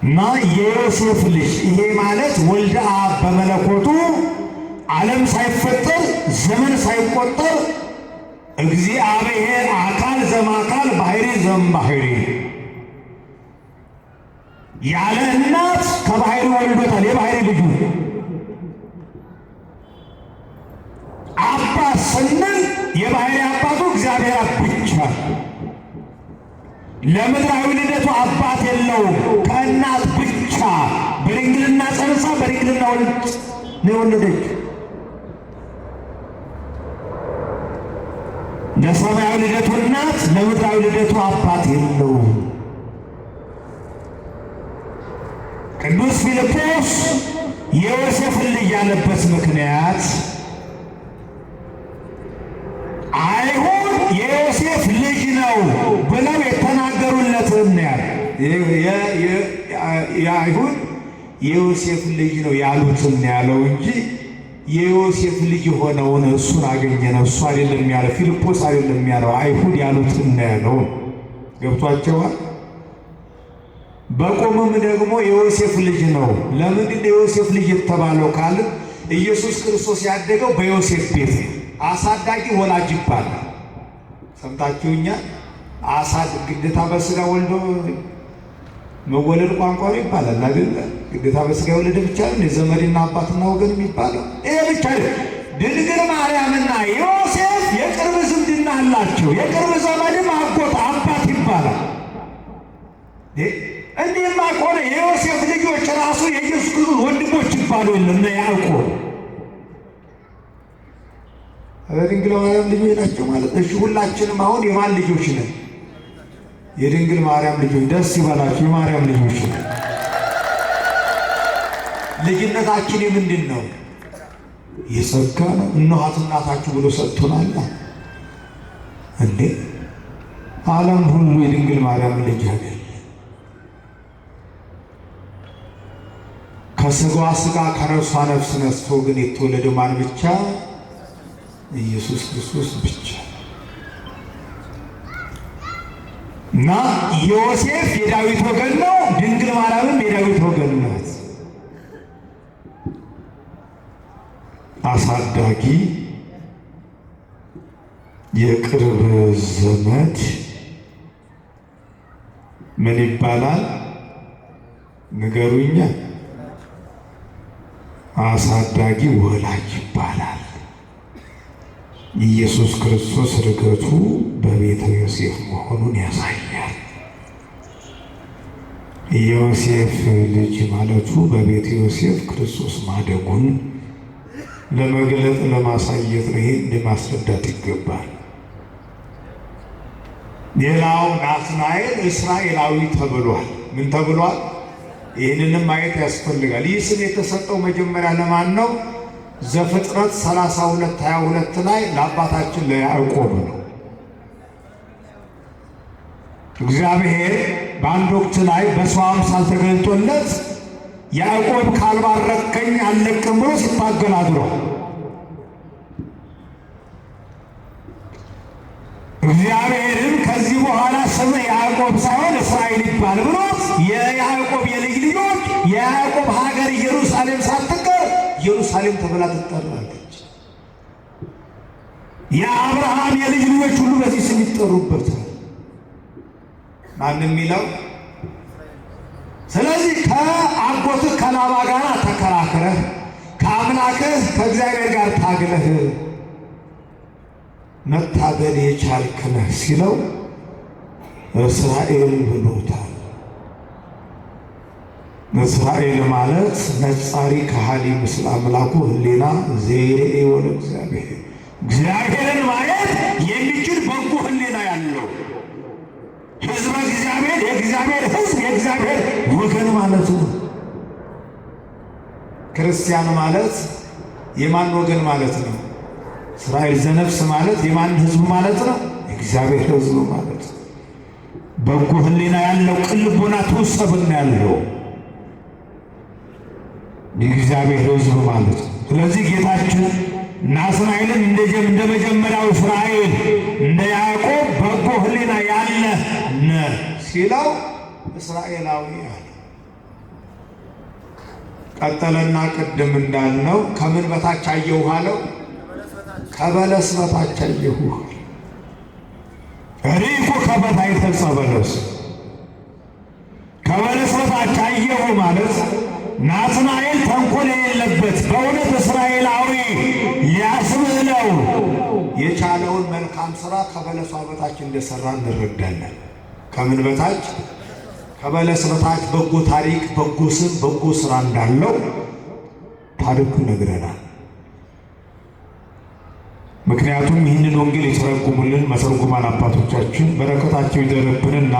እና የዮሴፍ ልጅ ይሄ ማለት ወልደ አብ በመለኮቱ ዓለም ሳይፈጠር ዘመን ሳይቆጠር እግዚአብሔር አካል ዘማካል ባህሪ ዘምባህሪ ያለ እናት ከባህሪ ወልዶታል። የባህሪ ልጁ አባት ስንል የባህሪ አባቱ እግዚአብሔር ብቻ። ለምድራዊ ልደቱ አባት የለውም። ከእናት ብቻ በድንግልና ጸንሳ በድንግልና ነው የወለደች። ለሰማያዊ ልደቱ እናት፣ ለምድራዊ ልደቱ አባት የለውም። ቅዱስ ፊልጶስ የዮሴፍን ልጅ ያለበት ምክንያት አይሁድ የዮሴፍ ልጅ ነው ብለው የተናገሩለትን ያለ የአይሁድ የዮሴፍ ልጅ ነው ያሉትን ያለው እንጂ የዮሴፍ ልጅ የሆነውን እሱን አገኘ ነው። እሱ አይደለም ያለው፣ ፊልጶስ አይደለም ያለው፣ አይሁድ ያሉትን ያለው። ገብቷቸዋል። በቆምም ደግሞ የዮሴፍ ልጅ ነው። ለምንድን የዮሴፍ ልጅ የተባለው ካለ ኢየሱስ ክርስቶስ ያደገው በዮሴፍ ቤት ነው። አሳዳጊ ወላጅ ይባላል። ሰምታችሁኛል? ግዴታ በስጋ ወልዶ መወለድ ቋንቋ ይባላል አይደል? ግዴታ በስጋ የወለደ ብቻ ነው የዘመድና አባትና ወገን የሚባለው ይሄ ብቻ አይደል። ድንግል ማርያምና ዮሴፍ የቅርብ ዝምድና አላቸው። የቅርብ ዘመድም አጎት አባት ይባላል። እንዲህማ ከሆነ የዮሴፍ ልጆች ራሱ የኢየሱስ ክርስቶስ ወንድሞች ይባሉ የለም እና ያዕቆብ ድንግል ማርያም ልጆች ናቸው ማለት። እሺ ሁላችንም አሁን የማን ልጆች ነን? የድንግል ማርያም ልጆች። ደስ ይበላችሁ፣ የማርያም ልጆች ነን። ልጅነታችን የምንድን ነው? የጸጋ ነው። እነኋት እናታችሁ ብሎ ሰጥቶናል እንዴ! ዓለም ሁሉ የድንግል ማርያም ልጅ አይደል? ከስጋዋ ስጋ ከነፍሷ ነፍስ ነስቶ ግን የተወለደው ማን ብቻ? ኢየሱስ ክርስቶስ ብቻ። እና ዮሴፍ የዳዊት ወገን ነው፣ ድንግል ማርያምም የዳዊት ወገን ናት። አሳዳጊ፣ የቅርብ ዘመድ ምን ይባላል? ንገሩኛ። አሳዳጊ ወላጅ ይባላል። ኢየሱስ ክርስቶስ ርገቱ በቤተ ዮሴፍ መሆኑን ያሳያል። የዮሴፍ ልጅ ማለቱ በቤተ ዮሴፍ ክርስቶስ ማደጉን ለመግለጥ ለማሳየት ነው። ይሄን እንደማስረዳት ይገባል። ሌላው ናትናኤል እስራኤላዊ ተብሏል። ምን ተብሏል? ይህንንም ማየት ያስፈልጋል። ይህ ስም የተሰጠው መጀመሪያ ለማን ነው? ዘፍጥረት 32:22 ላይ ለአባታችን ለያዕቆብ ነው። እግዚአብሔር በአንድ ወቅት ላይ በሰው አምሳል ተገልጦለት ያዕቆብ ካልባረከኝ አልለቅም ብሎ ሲታገል አድሯል። እግዚአብሔርም ከዚህ በኋላ ስምህ ያዕቆብ ሳይሆን እስራኤል ይባል ብሎ የያዕቆብ ኢየሩሳሌም ሳትቀር ኢየሩሳሌም ተብላ ትጠራለች። የአብርሃም የልጅ ልጆች ሁሉ በዚህ ስም ይጠሩበታል። ማንም የሚለው ስለዚህ ከአጎትህ ከላባ ጋር ተከራክረህ ከአምላክህ ከእግዚአብሔር ጋር ታግለህ መታገል የቻልክ ነህ ሲለው እስራኤል ብሎታል። እስራኤል ማለት ነጻሪ ከሃሊ ምስለ አምላኩ ህሊና ዘይሬ ወለ እግዚአብሔርን ማየት የሚችል በጎ ህሊና ያለው ሕዝበ እግዚአብሔር የእግዚአብሔር ሕዝብ የእግዚአብሔር ወገን ማለት ነው። ክርስቲያን ማለት የማን ወገን ማለት ነው? እስራኤል ዘነፍስ ማለት የማን ሕዝብ ማለት ነው? የእግዚአብሔር ሕዝብ ማለት ነው። በጎ ህሊና ያለው ቅን ልቦና ተወሰብና ያለው የእግዚአብሔር ሕዝብ ማለት ነው። ስለዚህ ጌታችን ናትናኤልን እንደ መጀመሪያው እስራኤል እንደ ያዕቆብ በጎ ህሊና ያለ ሲለው እስራኤላዊ አለ። ቀጠለና ቅድም እንዳልነው ከምን በታች አየሁ አለው? ከበለስ በታች አየሁ። ሪቁ ከበታይ ተጸበለስ ከበለስ በታች አየሁ ማለት ናትናኤል ተንኮል የሌለበት በእውነት እስራኤላዊ ሊያስብለው የቻለውን መልካም ሥራ ከበለሷ በታች እንደሰራ እንረዳለን። ከምን በታች? ከበለስ በታች በጎ ታሪክ፣ በጎ ስም፣ በጎ ሥራ እንዳለው ታሪኩ ይነግረናል። ምክንያቱም ይህንን ወንጌል የተረጉሙልን መተርጉማን አባቶቻችን በረከታቸው ይደረብንና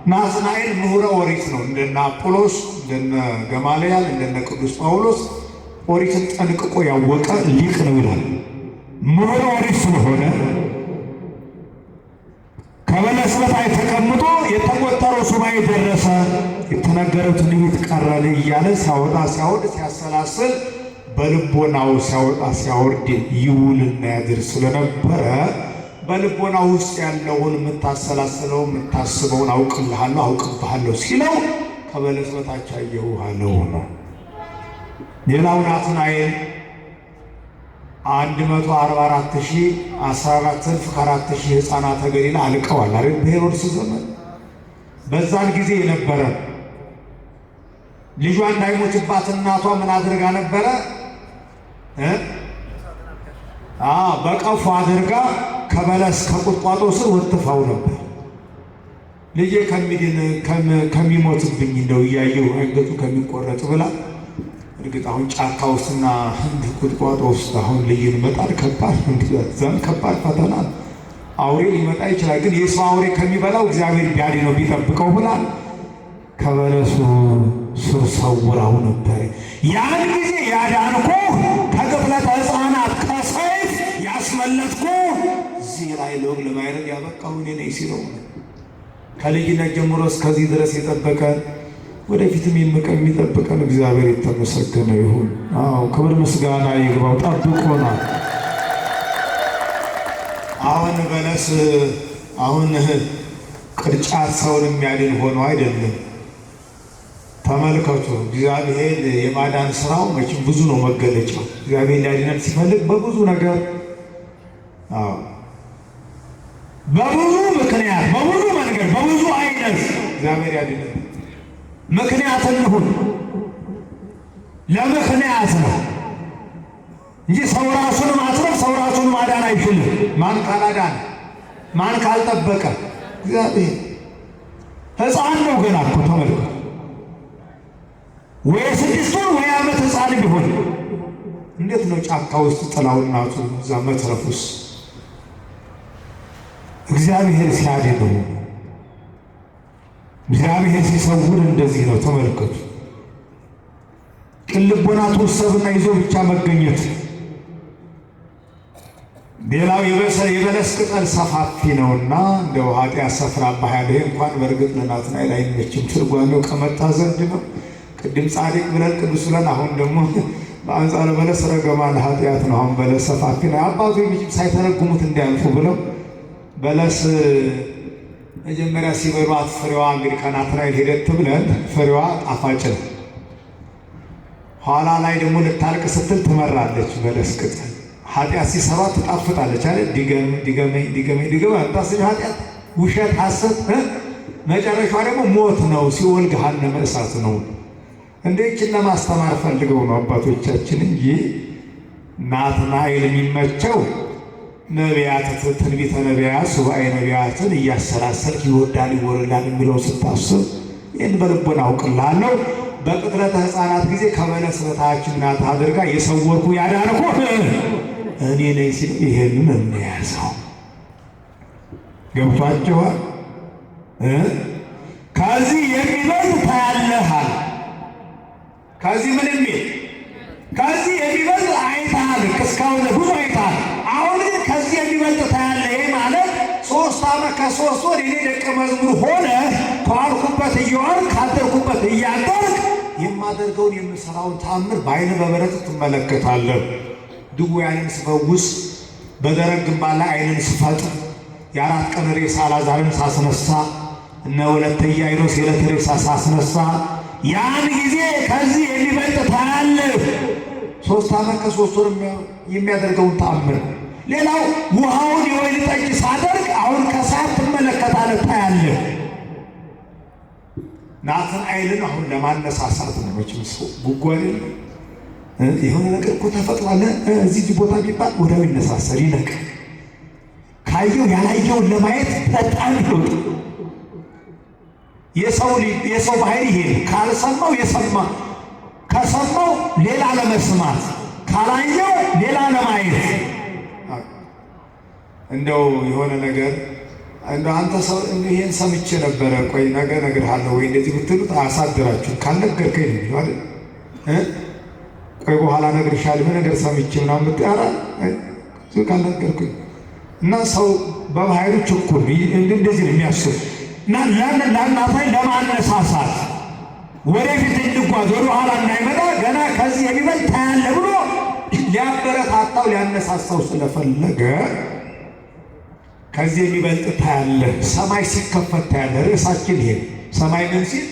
ናትናኤል ምሁረ ኦሪት ነው። እንደነ አጵሎስ፣ እንደነ ገማልያል፣ እንደነ ቅዱስ ጳውሎስ ኦሪትን ጠንቅቆ ያወቀ ሊቅ ነው ይላል። ምሁረ ኦሪት ስለሆነ ከበለስ በታች ተቀምጦ የተቆጠረው ሱባኤ ደረሰ፣ የተነገረው ትንቢት ቀረለ እያለ ሲያወጣ ሲያወርድ ሲያሰላስል በልቦናው ሲያወጣ ሲያወርድ ይውልና ያድር ስለነበረ በልቦና ውስጥ ያለውን የምታሰላስለው የምታስበውን አውቅልሃለሁ አውቅብሃለሁ ሲለው ከበለስ በታች አየሁ አለው ነው። ሌላው ናትናኤል 144,000 ከ4,000 ሕፃናተ ገሊላ አልቀዋል አይደል? በሄሮድስ ዘመን በዛን ጊዜ የነበረ ልጇ እንዳይሞትባት እናቷ ምን አድርጋ ነበረ? በቀፉ አድርጋ ከበለስ ከቁጥቋጦ ስር ወጥፋው ነበር። ልጄ ከሚሞትብኝ እንደው እያየሁ አንገቱ ከሚቆረጥ ብላ። እርግጥ አሁን ጫካ ውስጥና ቁጥቋጦ ውስጥ አሁን ልጅን መጣል ከባድ ነው። ከባድ ፈተና አውሬ ሊመጣ ይችላል። ግን የሰው አውሬ ከሚበላው እግዚአብሔር ቢያድነው ቢጠብቀው ብላ ከበለሱ ስር ሰውራው ነበር። ያን ጊዜ ያዳንኩ ከቅፍለተ ሕፃናት ከሰይፍ ያስመለጥኩ እዚህ ላይ ለወግ ለማይረግ ያበቃሁ እኔ ነኝ ሲለው ከልጅነት ጀምሮ እስከዚህ ድረስ የጠበቀን ወደፊትም የሚጠብቀን እግዚአብሔር የተመሰገነ ይሁን። ክብር ምስጋና ይግባው። ጠብቆናል። አሁን በለስ አሁን ቅርጫት ሰውን የሚያድን ሆኖ አይደለም። ተመልከቱ፣ እግዚአብሔር የማዳን ስራው መቼም ብዙ ነው መገለጫው። እግዚአብሔር ሊያድነን ሲፈልግ በብዙ ነገር በብዙ ምክንያት በብዙ መንገድ በብዙ አይነት እግዚአብሔር ያድነን። ምክንያት እንሁን። ለምክንያት ነው እንጂ ሰው ራሱን ማትረፍ ሰው ራሱን ማዳን አይችልም። ማን ካላዳን ማን ካልጠበቀ እግዚአብሔር። ሕፃን ነው ገና እኮ ተመልከቱ። ወይ 6 ወር ወይ ዓመት ሕፃን ቢሆን እንዴት ነው ጫካ ውስጥ ጥላው እናቱ እዛ መትረፍ ውስጥ እግዚአብሔር ሲያድነው እግዚአብሔር ሲሰውር እንደዚህ ነው። ተመልከቱ። ቅን ልቦና ተወሰብና ይዞ ብቻ መገኘት። ሌላው የበለስ ቅጠል ሰፋፊ ነውና እንደው ኃጢአት ሰፍራ ባያለ እንኳን በእርግጥ ለናትናኤል አይመችም። ትርጓሜው ከመጣ ዘንድ ነው። ቅድም ጻድቅ ብለን ቅዱስ ብለን አሁን ደግሞ በአንጻረ በለስ ረገማ ለኃጢአት ነው። አሁን በለስ ሰፋፊ ነው። አባቱ የሚችም ሳይተረጉሙት እንዲያልፉ ብለው በለስ መጀመሪያ ሲበሏት ፍሬዋ እንግዲህ ከናትናኤል ሄደት ብለን ፍሬዋ ጣፋጭ ነው። ኋላ ላይ ደግሞ ልታልቅ ስትል ትመራለች በለስ ቅጠል። ኃጢአት ሲሰራ ትጣፍጣለች አለ። ድገመኝ አታስቢ ኃጢአት፣ ውሸት፣ ሐሰት መጨረሻዋ ደግሞ ሞት ነው፣ ሲኦል ገሃነመ እሳት ነው። እንደችን ለማስተማር ፈልገው ነው አባቶቻችን እንጂ ናትናኤል የሚመቸው ነቢያት፣ ትንቢተ ነቢያት፣ ሱባኤ ነቢያትን እያሰላሰልክ ይወዳል ይወርዳል የሚለውን ስታስብ ይህን በልቦና አውቅልሃለሁ። በቅጥረተ ሕፃናት ጊዜ ከበለስ በታች እናት አድርጋ የሰወርኩ ያዳንኩ እኔ ነኝ ሲል ይሄንን እንያዘው። ገብቷችኋል? ከዚህ የሚበልጥ ታያለሃል። ከዚህ ምን የሚል ከዚህ የሚበልጥ አይተሃል። እስካሁን ብዙ አይተሃል። አሁን ግን ከዚህ የሚበልጥ ታያለህ። ይሄ ማለት 3 ዓመት ከ3 ወር የኔ ደቀ መዝሙር ሆነ ከዋልኩበት እየዋልክ ካደርኩበት እያደርክ የማደርገውን የምሰራውን ተአምር በዓይነ በብረቱ ትመለከታለህ። ድውያንን ስፈውስ፣ በደረቅ ግንባር ላይ ዓይንን ስፈጥር፣ የ4 ቀን ሬሳ አልዓዛርን ሳስነሳ፣ እነ ወለተ ኢያኢሮስ የዕለት ሬሳ ሳስነሳ ያን ጊዜ ከዚህ የሚበልጥ ታያለህ። 3 ዓመት ከ3 ወር የሚያደርገውን ተአምር። ሌላው ውሃውን የወይን ጠጅ ሳደርግ አሁን ከሰዓት ትመለከታለህ፣ ታያለህ። ናትናኤልን አሁን ለማነሳሳት ነው። መቼም ሰው ጉጓድ የሆነ ነገር እኮ ተፈጥሯል እዚህ ቦታ ቢባል ወዲያው ይነሳሳል፣ ይነቃል። ካየው ያላየውን ለማየት በጣም ይወጥ የሰው ባህሪ ይሄ ካልሰማው የሰማ ከሰማው ሌላ ለመስማት ካላየው ሌላ ለማየት። እንደው የሆነ ነገር እንደው አንተ ሰው ይሄን ሰምቼ ነበረ፣ ቆይ ነገ እነግርሃለሁ ወይ እንደዚህ ብትሉት አያሳድራችሁ። ካልነገርከኝ ነው አይደል? ቆይ በኋላ እነግርሻለሁ ነገር ሰምቼ ምናምን ብትያራ ካልነገርኩኝ እና ሰው በባህሪው ችኩል እንደዚህ ነው የሚያስብ እና ለናታይ ለማነሳሳት ወደፊት እንድጓዝ ወደ ኋላ እንዳይመጣ ገና ከዚህ የሚበልጥ ታያለህ ብሎ ሊያበረታታው ሊያነሳሳው ስለፈለገ ከዚህ የሚበልጥ ታያለህ። ሰማይ ሲከፈት ታያለህ። ርዕሳችን ይሄ ሰማይ ምን ሲል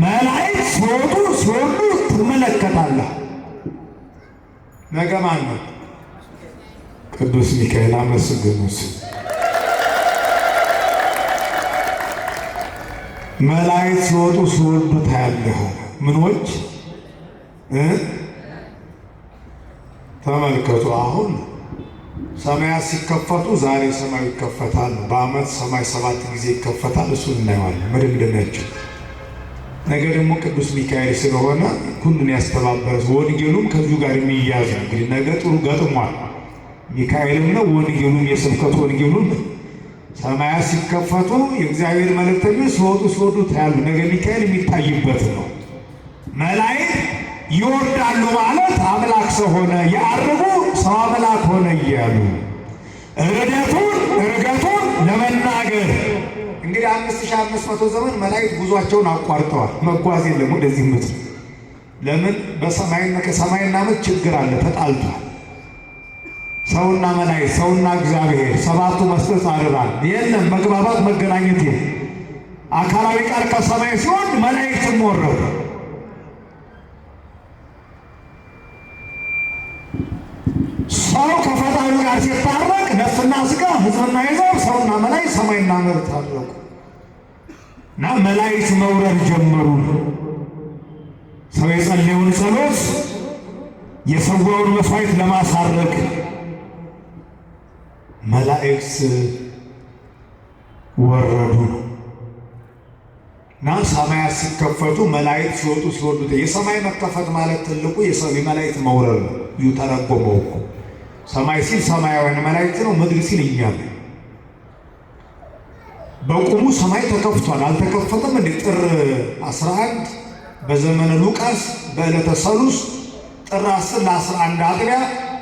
መላእክት ሲወጡ ሲወርዱ ትመለከታለህ። ነገ ማን ነው? ቅዱስ ሚካኤል አመስግኑት። መላእክት ሲወጡ ሲወርዱ ታያለህ። ምኖች ተመልከቱ። አሁን ሰማያት ሲከፈቱ ዛሬ ሰማዩ ይከፈታል። በዓመት ሰማይ 7 ጊዜ ይከፈታል። እሱን እናየዋለን። መደምደሚያቸው ነገ ደግሞ ቅዱስ ሚካኤል ስለሆነ ሁሉን ያስተባበረ ወንጌሉም ከዚሁ ጋር የሚያዝ ነው። እንግዲህ ነገ ጥሩ ገጥሟል። ሚካኤልም ነው ወንጌሉም የስብከቱ ወንጌሉም ሰማያት ሲከፈቱ የእግዚአብሔር መልእክተኞች ሲወጡ ሲወርዱ ታያሉ። ነገ ሚካኤል የሚታይበት ነው። መላእክት ይወርዳሉ ማለት አምላክ ሰው ሆነ፣ ያርጉ ሰው አምላክ ሆነ እያሉ እርገቱን ለመናገር እንግዲህ 5500 ዘመን መላእክት ጉዟቸውን አቋርጠዋል። መጓዝ የለም ወደዚህ ምድር። ለምን? በሰማይና ከሰማይና ምድር ችግር አለ፣ ተጣልቷል። ሰውና መላእክት፣ ሰውና እግዚአብሔር 7ቱ መስተጻርራን የለም መግባባት መገናኘት የለም። አካላዊ ቃል ከሰማይ ሲሆን መላእክትም ወረዱ። ሰው ከፈጣሪ ጋር ሲታረቅ ነፍስና ሥጋ ሕዝብና ሕዝብ ሰውና መላእክት ሰማይና ምድር ታረቁ እና መላእክት መውረድ ጀመሩ። ሰው የጸለየውን ጸሎት የሰዋውን መስዋዕት ለማሳረግ መላእክት ወረዱ እና ሰማያት ሲከፈቱ መላእክት ሲወጡ ሲወርዱ የሰማይ መከፈት ማለት ትልቁ የመላእክት መውረድ ነው። ይተረጎመው እኮ ሰማይ ሲል ሰማያውያን መላእክት ነው። ምድር ሲል እኛ ነው። በቁሙ ሰማይ ተከፍቷል። አልተከፈተም እንዴ? ጥር 11 በዘመነ ሉቃስ በዕለተ ሰሉስ ጥር 10 ለ11 አጥቢያ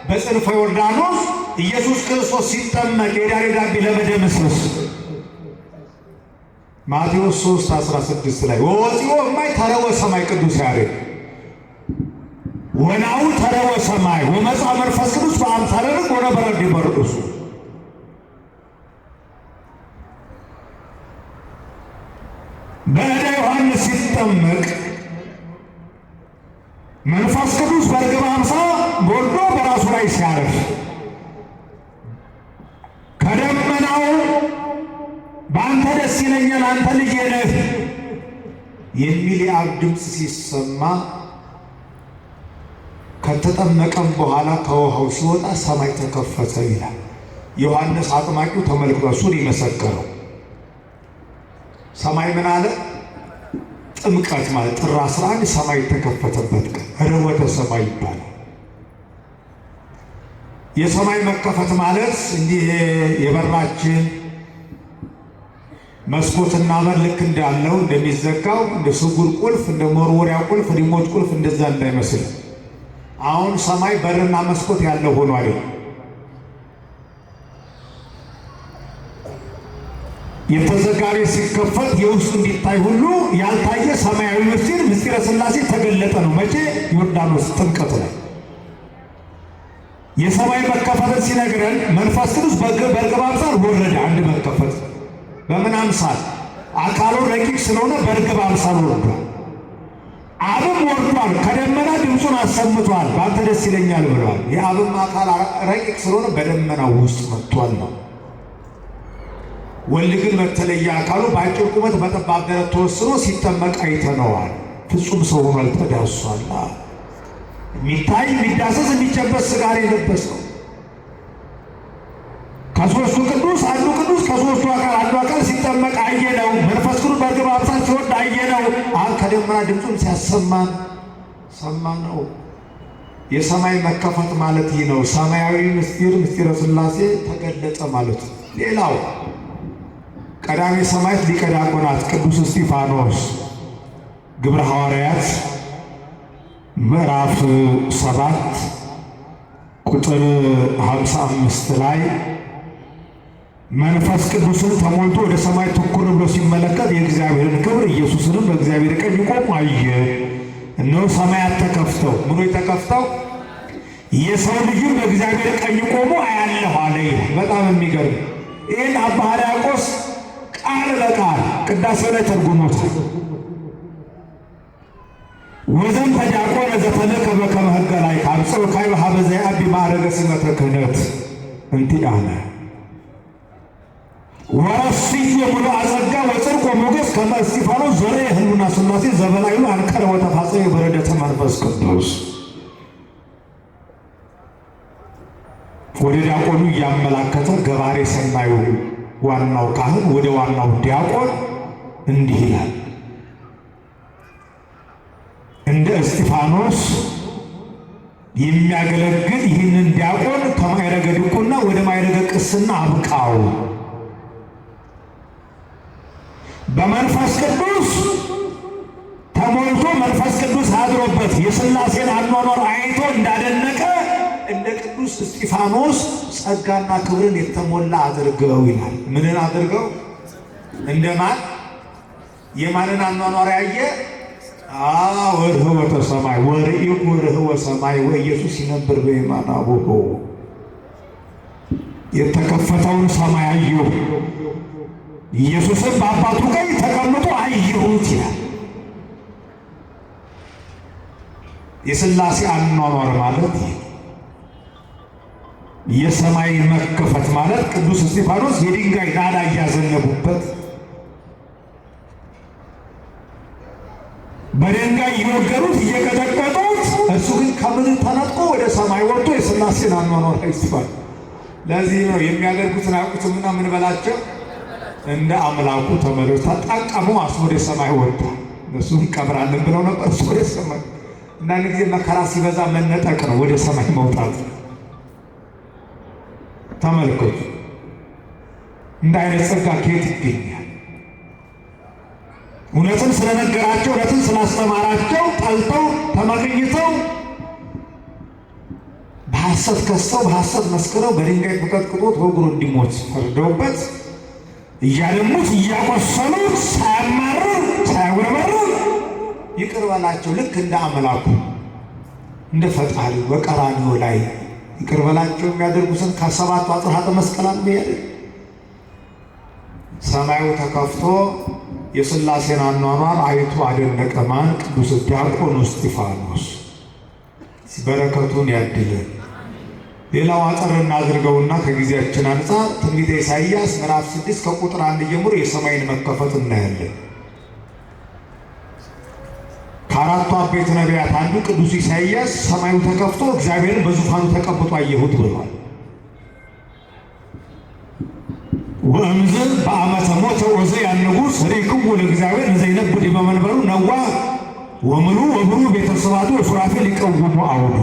በጽንፈ ዮርዳኖስ ኢየሱስ ክርስቶስ ሲጠመቅ የዳሬ ዳቢ ለመደምሰስ ማቴዎስ 3:16 ላይ ወፂኦ እማይ ተረወ ሰማይ ቅዱስ ያሬድ ወናው ተረወ ሰማይ ወመጻ መንፈስ ቅዱስ በአምሳለ ርግብ ወነበረ ዲበርዱስ። በዕደ ዮሐንስ ሲጠመቅ መንፈስ ቅዱስ በርግብ አምሳል ወርዶ በራሱ ላይ ሲያርፍ ከደመናው በአንተ ደስ ይለኛል አንተ ልጄ ነህ የሚል የአብ ድምፅ ሲሰማ ከተጠመቀም በኋላ ከውሃው ሲወጣ ሰማይ ተከፈተ ይላል። ዮሐንስ አጥማቂው ተመልክቶ እሱን የመሰከረው ሰማይ ምን አለ? ጥምቀት ማለት ጥር 11 ሰማይ የተከፈተበት ቀን ርኅወተ ሰማይ ይባላል። የሰማይ መከፈት ማለት እንዲህ የበራችን መስኮትና በር ልክ እንዳለው እንደሚዘጋው እንደ ስጉር ቁልፍ እንደ መወርወሪያ ቁልፍ ሪሞት ቁልፍ እንደዛ እንዳይመስል አሁን ሰማይ በርና መስኮት ያለው ሆኖ አይደል? የተዘጋ ቤት ሲከፈት የውስጡ እንዲታይ ሁሉ ያልታየ ሰማያዊ ምስጢር ምስጢረ ሥላሴ ተገለጠ ነው። መቼ? ዮርዳኖስ ጥምቀት ላይ የሰማይ መከፈትን ሲነግረን መንፈስ ቅዱስ በርግብ አምሳል ወረደ። አንድ መከፈት በምን አምሳል? አካሉ ረቂቅ ስለሆነ በርግብ አምሳል ወርዷል። አብም ወርዷል። ከደመና ድምፁን አሰምቷል። በአንተ ደስ ይለኛል ብለዋል። የአብም አካል ረቂቅ ስለሆነ በደመናው ውስጥ መጥቷል ነው። ወልድ ግን በተለየ አካሉ በአጭር ቁመት በጠባብ ደረት ተወስኖ ሲጠመቅ አይተነዋል። ፍጹም ሰው ሆኗል፣ ተዳስሷል። የሚታይ የሚዳሰስ የሚጨበጥ ሥጋን የለበሰው ከሦስቱ ቅዱስ አንዱ ቅዱስ ከሦስቱ አካል አንዱ አካል ሲጠመቅ አየነው። መንፈስ ቅዱስ በርግብ አምሳል ሲወርድ አየነው። አሁን ከደመና ድምፁን ሲያሰማን ሰማነው። የሰማይ መከፈት ማለት ይህ ነው። ሰማያዊ ምስጢር ምስጢረ ሥላሴ ተገለጠ ማለት ነው። ሌላው ቀዳሜ ሰማዕት ሊቀ ዲያቆናት ቅዱስ እስጢፋኖስ ግብረ ሐዋርያት ምዕራፍ 7 ቁጥር 55 ላይ መንፈስ ቅዱስን ተሞልቶ ወደ ሰማይ ትኩር ብሎ ሲመለከት የእግዚአብሔርን ክብር ኢየሱስንም በእግዚአብሔር ቀኝ ቆሞ አየ። እነሆ ሰማያት ተከፍተው ምኖች ተከፍተው የሰው ልጅም በእግዚአብሔር ቀኝ ቆሞ አያለሁ አለ። በጣም የሚገርም ይህን አባ ሕርያቆስ ቃል በቃል ቅዳሴው ላይ ተርጉሞታል። ወዘንተ ዲያቆነ ዘተለከ በከመ ሕገ ላዕከ አብጽሕካዮ ኀበ ዘየዐቢ ማዕረገ ሲመተ ክህነት እንቲአነ ወረስዮ ምሉዐ ጸጋ ወጽድቅ ወሞገስ ከመ እስጢፋኖስ ዘርአ ህሉና ሥላሴ ዘበላዕሉ አንከረ ወተፋጽዮ በረደተ መንፈስ ቅዱስ። ወደ ዲያቆኑ እያመላከተ ገባሬ ሰናዩ ዋናው ካህን ወደ ዋናው ዲያቆን እንዲህ ይላል፣ እንደ እስጢፋኖስ የሚያገለግል ይህንን ዲያቆን ከማዕረገ ዲቁና ወደ ማዕረገ ቅስና አብቃው። በመንፈስ ቅዱስ ተሞልቶ መንፈስ ቅዱስ አድሮበት የሥላሴን አኗኗር አይቶ እንዳደነቀ እንደ ቅዱስ እስጢፋኖስ ጸጋና ክብርን የተሞላ አድርገው ይላል። ምንን አድርገው? እንደማን? የማንን አኗኗር ያየ? ወርኅወተ ሰማይ ወርኢኩ ርኅወ ሰማይ ወኢየሱስ ይነብር በየማነ አቡሁ። የተከፈተውን ሰማይ አየሁ፣ ኢየሱስም በአባቱ ቀኝ ተቀምጦ አየሁት ይላል። የሥላሴ አኗኗር ማለት የሰማይ መከፈት ማለት ቅዱስ እስጢፋኖስ የድንጋይ ናዳ እያዘነቡበት በድንጋይ እየወገሩት እየቀጠቀጡት፣ እሱ ግን ከምድር ተነጥቆ ወደ ሰማይ ወጥቶ የሥላሴን አኗኗር አይስፋል። ለዚህ ነው የሚያደርጉትን አያውቁትምና ምን በላቸው እንደ አምላኩ ተመለሱ ተጠቀሙ። ወደ ሰማይ ወጣ። እነሱ እንቀብራለን ብለው ነበር፣ እሱ ወደ ሰማይ። አንዳንድ ጊዜ መከራ ሲበዛ መነጠቅ ነው ወደ ሰማይ መውጣት። ተመልከቱ፣ እንደ አይነት ጸጋ ከየት ይገኛል? እውነትን ስለነገራቸው እውነትን ስላስተማራቸው ጠልተው ተመቅኝተው በሐሰት ከሰው በሐሰት መስክረው በድንጋይ ተቀጥቅጦት ወግሮ እንዲሞት ፈርደውበት እያደሙት እያቆሰሉት ሳያማርር ሳያጉረመርም ይቅር በላቸው። ልክ እንደ አምላኩ እንደ ፈጣሪ በቀራንዮ ላይ ይቅር በላቸው የሚያደርጉትን ከሰባቱ አጽራተ መስቀላት ያደርግ። ሰማዩ ተከፍቶ የሥላሴን አኗኗር አይቶ አደነቀ። ማን? ቅዱስ ዲያቆኑ እስጢፋኖስ። በረከቱን ያድለን። ሌላው አጠር እናድርገውና ከጊዜያችን አንጻር ትንቢተ ኢሳይያስ ምዕራፍ 6 ከቁጥር 1 ጀምሮ የሰማይን መከፈት እናያለን። ከአራቱ አበይት ነቢያት አንዱ ቅዱስ ኢሳይያስ ሰማዩ ተከፍቶ እግዚአብሔርን በዙፋኑ ተቀምጦ አየሁት ብሏል። ወእምዝ በአመተ ሞተ ዖዝያን ንጉሥ ርኢክዎ ለእግዚአብሔር እንዘይነብር በመንበሩ ነዋህ ወምሉ ወብሩ ቤተሰባቱ ወሱራፌል ሊቀውሙ አውዱ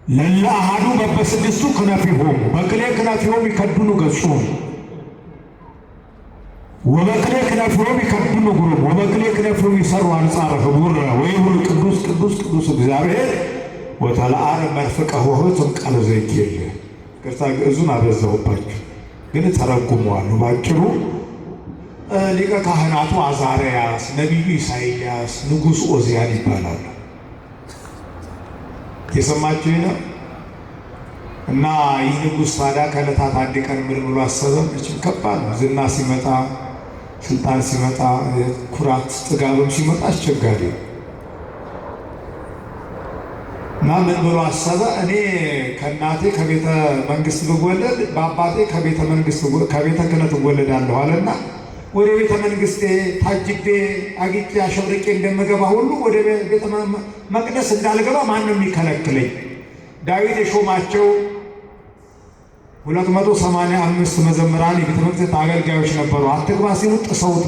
ለለ አሐዱ በበስድስቱ ክነፊሆሙ በክሌ ክነፊሆሙ ይከድኑ ገጾሙ ወበክሌ ክነፊሆሙ ይከድኑ እግሮሙ ወበክሌ ክነፊሆሙ ይሠሩ አንጻረ ህቡረ ወይሁን ቅዱስ ቅዱስ ቅዱስ እግዚአብሔር ወተለዓለ መርፍቀ ኆኅት እምቃለ ዘእኬልየ። ቅርታ ግዕዙን አበዛሁባችሁ ግን ተረጉመዋለሁ ባጭሩ። ሊቀ ካህናቱ አዛርያስ፣ ነቢዩ ኢሳይያስ፣ ንጉሥ ዖዝያን ይባላሉ። የሰማችሁኝ ነው። እና ይህ ንጉሥ ታዲያ ከዕለታት አንድ ቀን ምን ብሎ አሰበ? መቼም ከባድ ነው። ዝና ሲመጣ፣ ስልጣን ሲመጣ፣ ኩራት ጥጋብም ሲመጣ አስቸጋሪ ነው። እና ምን ብሎ አሰበ? እኔ ከእናቴ ከቤተ መንግስት ብወለድ በአባቴ ከቤተ ክህነት እወለዳለሁ አለና ወደ ቤተ መንግስቴ ታጅቤ አጊጬ አሸብርቄ እንደምገባ ሁሉ ወደ ቤተ መቅደስ እንዳልገባ ማንም ይከለክለኝ? ዳዊት የሾማቸው 285 መዘምራን የቤተ መቅደስ አገልጋዮች ነበሩ። አትግባ ሲሉ ጥሰውት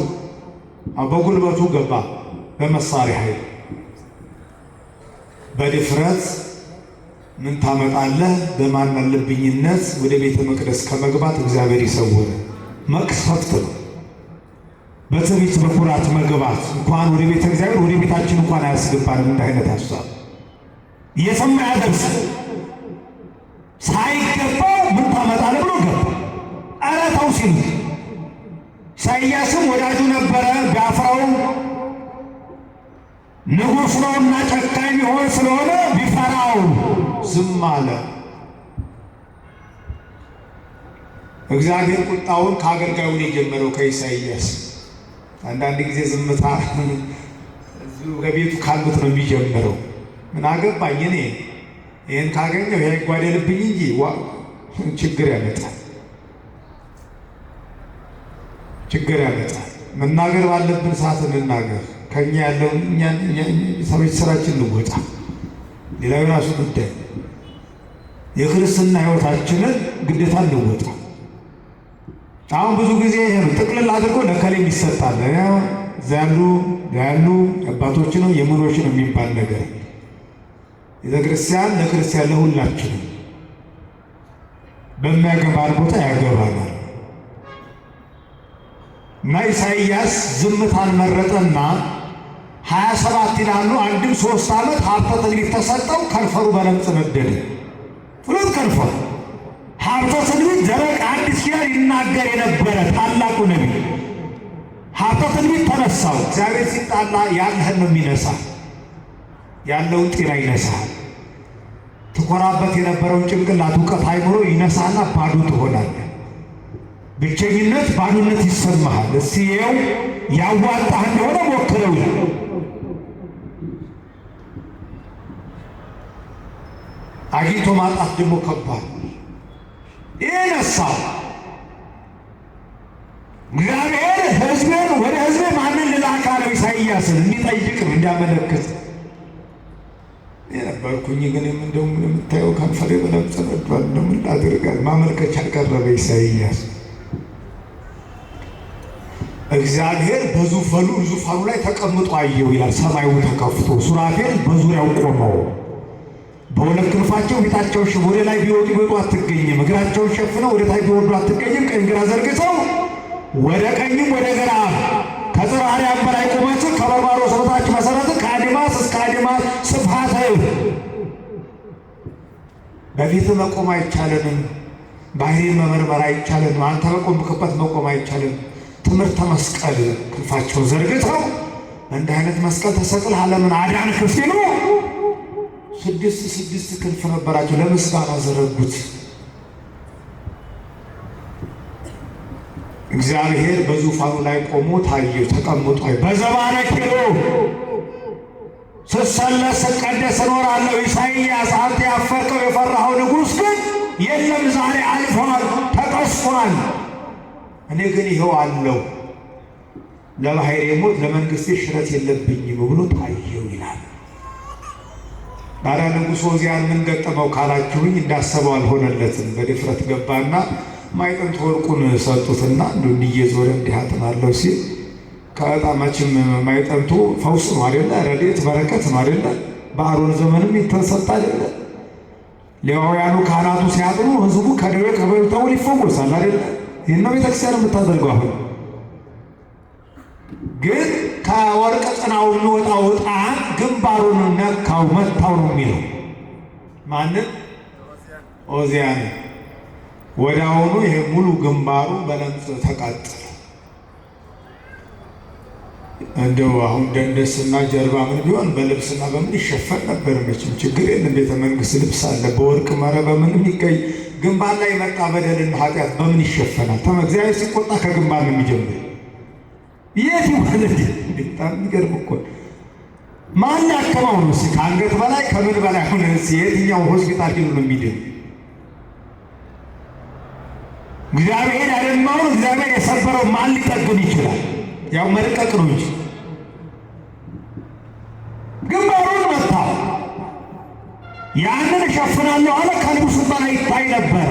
በጉልበቱ ገባ። በመሳሪያ ኃይል በድፍረት ምን ታመጣለህ በማን አለብኝነት ወደ ቤተ መቅደስ ከመግባት እግዚአብሔር ይሰውር። መቅሰፍት ነው። በትዕቢት በኩራት መግባት እንኳን ወደ ቤተ እግዚአብሔር ወደ ቤታችን እንኳን አያስገባንም። እንደ አይነት ሀሳብ የሰማ ያደርስ ሳይገባው ምን ታመጣለህ ብሎ ገባ። ኧረ ተው ሲሉ ኢሳይያስም ወዳጁ ነበረ። ቢያፍራው ንጉሥ ነውና ጨካኝ ቢሆን ስለሆነ ቢፈራው ዝም አለ። እግዚአብሔር ቁጣውን ከአገልጋዩን የጀመረው ከኢሳይያስ። አንዳንድ ጊዜ ዝምታ ከቤቱ ካሉት ነው የሚጀምረው። ምን አገባኝ እኔ ይህን ካገኘው ይሄ ይጓደልብኝ እንጂ ችግር ያመጣል፣ ችግር ያመጣል። መናገር ባለብን ሰዓት እንናገር። ከኛ ያለው ሰዎች ስራችን እንወጣ። ሌላው የራሱ ጉዳይ። የክርስትና ሕይወታችንን ግዴታ እንወጣ። አሁን ብዙ ጊዜ ይሄ ነው ጥቅልል አድርጎ ለከሌም ይሰጣል። ያሉ አባቶች ነው የምኖች ነው የሚባል ነገር ቤተክርስቲያን ለክርስቲያን ለሁላችንም በሚያገባን ቦታ ያገባናል። እና ኢሳይያስ ዝምታን መረጠና 27 ይላሉ። አንድም 3 ዓመት ሀብተ ትንቢት ተሰጠው። ከንፈሩ በለምጽ ነደደ። ሁለት ከንፈሩ ሀብተ ትንቢት ደረቅ አዲስ ኪዳን ይናገር የነበረ ታላቁ ነቢይ ሀብተ ትንቢት ተነሳው። እግዚአብሔር ሲጣላ ያለህን ነው የሚነሳ፣ ያለውን ጤና ይነሳል። ትኮራበት የነበረውን ጭንቅላት እውቀት አይምሮ ይነሳና ባዶ ትሆናለህ። ብቸኝነት ባዶነት ይሰማሃል። እስቲ ይኸው ያዋጣህ እንደሆነ ሞክረው ይላል። አግኝቶ ማጣት ደግሞ ከባድ። ይነሳው እግዚአብሔር ሕዝቤን ወደ ሕዝቤ ማንን ልላክ አለው ኢሳይያስን እንዲጠይቅ እንዲያመለክት የነበርኩኝ ግን እንደውም የምታየው ከንፈሬ በለምጽ ነዷል። እንደምን ላድርጋል? ማመልከቻ ቀረበ ኢሳይያስ። እግዚአብሔር በዙፋኑ ላይ ተቀምጦ አየው ይላል። ሰማዩ ተከፍቶ ሱራፌል በዙሪያው ቆመው በሁለት ክንፋቸው ፊታቸውን ወደ ላይ ቢወጡ አትገኝም፣ እግራቸውን ሸፍነው ወደ ታች ቢወርዱ አትገኝም። ቀኝ ግራ ዘርግተው ወደ ቀኝም ወደ ግራ ከጽርሐ አርያም በላይ ቁመት ከበርባሮስ በታች መሰረት ከአድማስ እስከ አድማስ ስፋት በፊት መቆም አይቻለንም። ባህሪን መመርመር አይቻለንም። አንተ በቆምክበት መቆም አይቻለንም። ትምህርተ መስቀል ክንፋቸውን ዘርግተው እንዲህ አይነት መስቀል ተሰቅለህ ዓለምን አዳንክ ሲሉ 6 ክንፍ ነበራቸው። ለምስጋና ዘረጉት። እግዚአብሔር በዙፋኑ ላይ ቆሞ ታየው፣ ተቀምጦ በዘባነ ኪሎ ስሰለስ ስቀደስ እኖራለሁ። ኢሳይያስ አንተ ያፈርከው የፈራኸው ንጉሥ ግን የለም፣ ዛሬ አልፏል፣ ተቀስፏል። እኔ ግን ይኸው አለው፣ ለባሕርየ ሞት ለመንግሥቴ ሽረት የለብኝም ብሎ ታየው ይላል። ታዲያ ንጉሥ ዖዝያን ምን ገጠመው ካላችሁኝ፣ እንዳሰበው አልሆነለትም። በድፍረት ገባና ማዕጠንተ ወርቁን ሰጡትና እየዞረ እንዲህ አጥናለሁ ሲል ከዕጣ መቼም ማዕጠንቱ ፈውስ ነው አይደለ? ረድኤት በረከት ነው አይደለ? በአሮን ዘመንም የተሰጠ አይደለ? ሌዋውያኑ ካህናቱ ሲያጥኑ ሕዝቡ ከደዌ ከበሽታው ይፈወሳል አይደለ? ይህን ነው ቤተክርስቲያን የምታደርገው። አሁን ግን ከወርቀ ጽናው የሚወጣው ዕጣን ግንባሩን ነካው፣ መታው ነው የሚለው። ማንን? ዖዝያን። ወዲያውኑ ይሄ ሙሉ ግንባሩ በለምጽ ተቃጠለ። እንደው አሁን ደንደስና ጀርባ ምን ቢሆን በልብስና በምን ይሸፈን ነበር። መቼም ችግር የለም፣ ቤተ መንግስት ልብስ አለ። በወርቅ መረብ በምን ይገኝ? ግንባር ላይ መጣ በደልና ኃጢአት በምን ይሸፈናል? እግዚአብሔር ሲቆጣ ከግንባር ነው የሚጀምር። የት ይወለድ? በጣም የሚገርም እኮ ማን ያከማው ነው? ከአንገት በላይ ከምን በላይ ሆነ? የትኛው ሆስፒታል ሄዱ ነው የሚድን? እግዚአብሔር ያደማውን እግዚአብሔር የሰበረው ማን ሊጠግን ይችላል? ያው መልቀቅ ነው እንጂ ግንባሩን መታው። ያንን እሸፍናለሁ አለ። ከልብሱ በላይ ይታይ ነበር።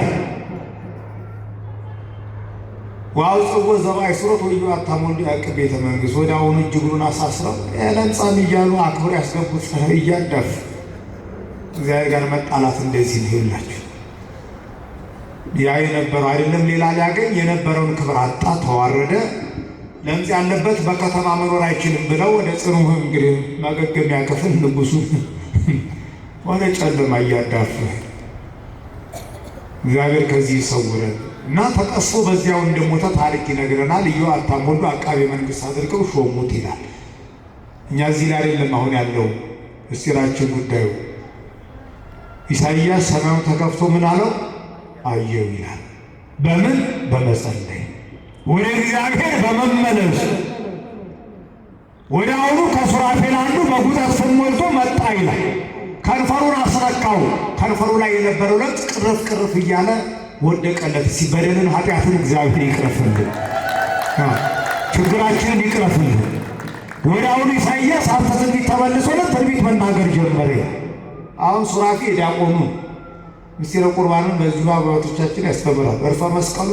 ወአውጽዎ ዘማእሰሮት ወኢዮአታም ወልደ ያዕቆብ ቤተ መንግሥት። ወዲያውኑ እጅግሩን አሳስረው ለምጻም እያሉ አክብር ያስገቡት። እያዳፍ እግዚአብሔር ጋር መጣላት እንደዚህ ነው ይላችሁ። ያ የነበረው አይደለም ሌላ ሊያገኝ የነበረውን ክብር አጣ፣ ተዋረደ። ለምጽ ያለበት በከተማ መኖር አይችልም ብለው ወደ ጽኑ እንግዲህ ማገገሚያ ክፍል ንጉሡ ወደ ጨለማ እያዳፍ። እግዚአብሔር ከዚህ ይሰውረን እና ተቀስፎ በዚያው እንደሞተ ታሪክ ይነግረናል። ኢዮአታም ወልዱ አቃቤ መንግሥት አድርገው ሾሙት ይላል። እኛ እዚህ ላይ አይደለም አሁን ያለው እስቲራችን ጉዳዩ። ኢሳይያስ ሰማዩን ተከፍቶ ምን አለው? አየው ይላል። በምን? በመጸለይ ወደ እግዚአብሔር በመመለስ። ወደ አሁኑ ከሱራፌል አንዱ በጉጠት ሞልቶ መጣ ይላል። ከንፈሩን አስነካው። ከንፈሩ ላይ የነበረው ለምጽ ቅርፍ ቅርፍ እያለ ወደቀለት። በደልን ኃጢአትን እግዚአብሔር ይቅረፍልን፣ ችግራችንን ይቅረፍልን። ወደ አሁኑ ኢሳይያስ አንተ ትንቢት ተመልሶለት ትንቢት መናገር ጀመረ። አሁን ሱራፌ ዲያቆኑ ምስጢረ ቁርባንን በዚሁ አባቶቻችን ያስተምራል። እርፈ መስቀሉ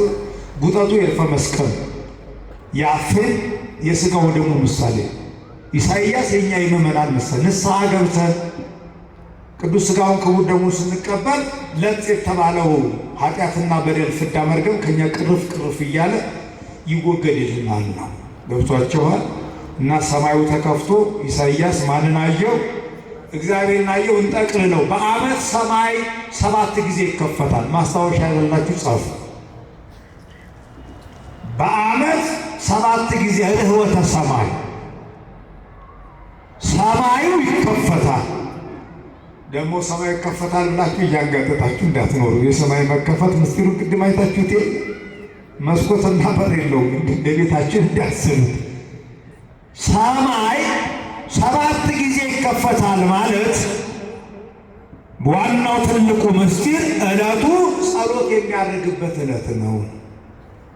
ጉጠቱ የእርፈ መስቀል የአፍን የሥጋው ደሙ ምሳሌ። ኢሳይያስ የእኛ የምእመናን ምሳሌ። ንስሐ ገብተን ቅዱስ ሥጋውን ክቡር ደሙን ስንቀበል ለምጽ የተባለው ኃጢአትና በደል ፍዳ መርገም ከእኛ ቅርፍ ቅርፍ እያለ ይወገድልናል ነው። ገብቷችኋል? እና ሰማዩ ተከፍቶ ኢሳይያስ ማንን አየው? እግዚአብሔርን አየው። እንጠቅልለው። በዓመት ሰማይ 7 ጊዜ ይከፈታል። ማስታወሻ ያላችሁ ጻፉ። በዓመት 7 ጊዜ ርኅወተ ሰማይ፣ ሰማዩ ይከፈታል። ደግሞ ሰማይ ይከፈታል ብላችሁ እያንጋጠጣችሁ እንዳትኖሩ። የሰማይ መከፈት ምስጢሩ ቅድም አይታችሁት መስኮትና በር የለውም። እንደ ቤታችን እንዳስቡት። ሰማይ 7 ጊዜ ይከፈታል ማለት ዋናው ትልቁ ምስጢር ዕለቱ ጸሎት የሚያደርግበት ዕለት ነው።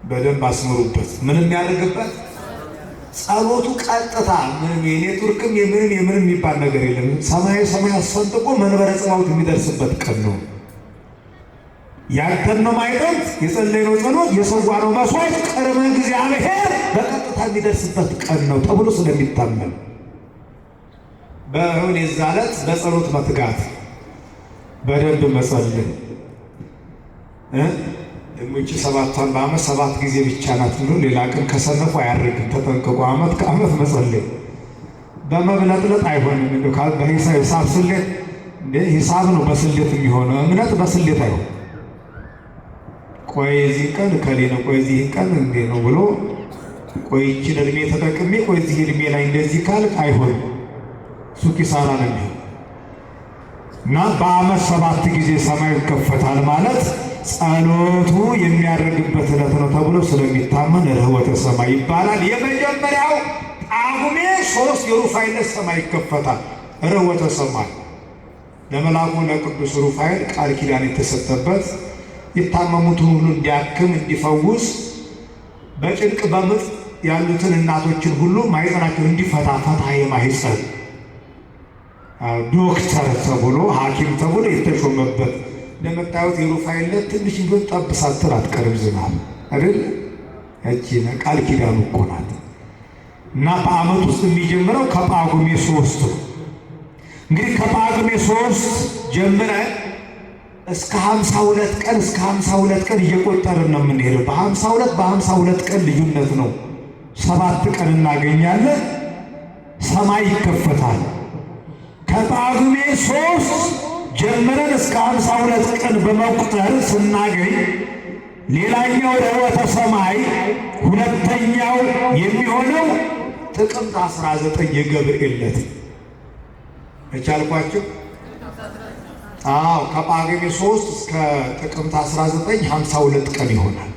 በደንብ አስምሩበት። ምን የሚያደርግበት? ጸሎቱ ቀጥታ ምንም የኔትወርክም የምንም የሚባል ነገር የለም። ሰማይ አስፈንጥቆ መንበረ ጸባዖት የሚደርስበት ቀን ነው። ያንተነው ማዕጠንት የጸለይነው ጸሎት የሰዋነው መስዋዕት ቅድመ እግዚአብሔር በቀጥታ የሚደርስበት ቀን ነው ተብሎ ስለሚታመን በሁን የዛ ዕለት በጸሎት መትጋት፣ በደንብ መጸለይ። እሙጭ 7 በዓመት 7 ጊዜ ብቻ ናት ብሎ ሌላ ቀን ከሰነፉ አያርግም። ተጠንቅቆ ዓመት ከዓመት መጸለይ። በመብለጥለጥ አይሆንም። እንደው በሂሳብ ስሌት ሂሳብ ነው በስሌት የሚሆነው። እምነት በስሌት አይሆን። ቆይ እዚህ ቀን ከሌ ነው፣ ቆይ እዚህ ቀን እንዴ ነው ብሎ ቆይ ይችን እድሜ ተጠቅሜ ቆይ እዚህ እድሜ ላይ እንደዚህ ካልክ አይሆንም። እሱ ኪሳራ ነው የሚሆን እና በዓመት 7 ጊዜ ሰማዩ ይከፈታል ማለት ጸሎቱ የሚያደርግበት ዕለት ነው ተብሎ ስለሚታመን ርኅወተ ሰማይ ይባላል። የመጀመሪያው ጳጉሜ 3 የሩፋኤል ሰማይ ይከፈታል። ርኅወተ ሰማይ ለመልአኩ ለቅዱስ ሩፋኤል ቃል ኪዳን የተሰጠበት የታመሙትን ሁሉ እንዲያክም እንዲፈውስ በጭንቅ በምጥ ያሉትን እናቶችን ሁሉ ማኅፀናቸውን እንዲፈታ ፈታ የማኅፀን ዶክተር ተብሎ ሐኪም ተብሎ የተሾመበት እንደምታዩት የሩፋኤል ዕለት ትንሽ ቢሆን ጠብ ሳትል አትቀርም ዝናብ አይደል? እቺ ቃል ኪዳኑ እኮ ናት። እና በዓመት ውስጥ የሚጀምረው ከጳጉሜ 3 ነው። እንግዲህ ከጳጉሜ 3 ጀምረን እስከ 52 ቀን እየቆጠርን ነው የምንሄደው። በ52 ቀን ልዩነት ነው 7 ቀን እናገኛለን። ሰማይ ይከፈታል። ከጳጉሜ 3 ጀምረን እስከ 52 ቀን በመቁጠር ስናገኝ ሌላኛው ርኅወተ ሰማይ ሁለተኛው የሚሆነው ጥቅምት 19 የገብርኤል ዕለት እቻልኳችሁ። ከጳጉሜ 3 እስከ ጥቅምት 19 52 ቀን ይሆናል።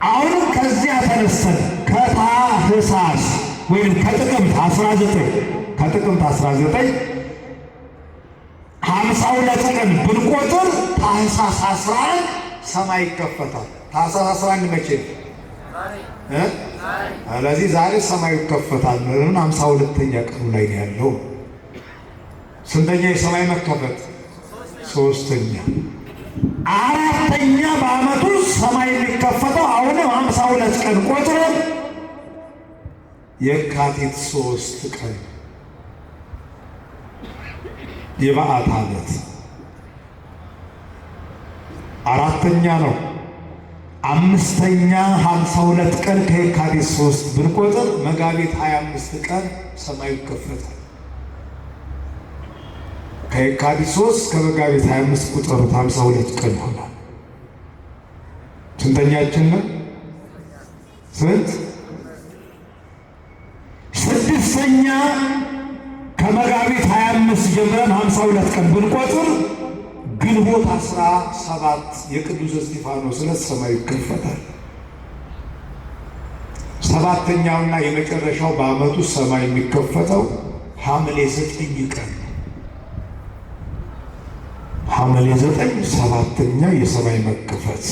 አሁንም ከዚያ ተነስተን ከታኅሳስ ወይም ከጥቅምት 19 52 ቀን ብንቆጥር ታኅሳስ 11 ሰማይ ይከፈታል። ታኅሳስ 11 መቼ ነው? ስለዚህ ዛሬ ሰማዩ ይከፈታል። 52ኛ ቀኑ ላይ ነው ያለው። ስንተኛ የሰማይ መከፈት? 3ኛ። 4ኛ በዓመቱ ሰማይ የሚከፈተው አሁንም 52 ቀን ቆጥረን የካቲት 3 ቀን የበዓት ዓመት 4ኛ ነው። 5ኛ 52 ቀን ከየካቲት 3 ብንቆጥር መጋቢት 25 ቀን ሰማዩ ይከፈታል። ከየካቲት 3 ከመጋቢት 25 ቁጥሩት 52 ቀን ይሆናል። ስንተኛችን ነው? ስንት? 6ኛ ከመጋቢት 25 ጀምረን 52 ቀን ብንቆጥር ግንቦት 17 የቅዱስ እስጢፋኖስ ዕለት ሰማዩ ይከፈታል። 7ኛውና የመጨረሻው በዓመቱ ሰማይ የሚከፈተው ሐምሌ 9 ቀን ሐምሌ 9 7ኛ የሰማይ መከፈት።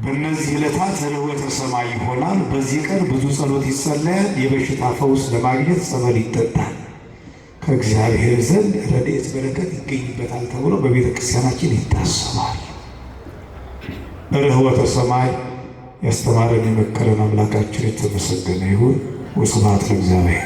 በእነዚህ ዕለታት ርኅወተ ሰማይ ይሆናል። በዚህ ቀን ብዙ ጸሎት ይጸለያል። የበሽታ ፈውስ ለማግኘት ጸበል ይጠጣል። ከእግዚአብሔር ዘንድ ረድኤት በረከት ይገኝበታል ተብሎ በቤተ ክርስቲያናችን ይታሰባል። ርኅወተ ሰማይ ያስተማረን የመከረን አምላካችን የተመሰገነ ይሁን። ወስብሐት ለእግዚአብሔር።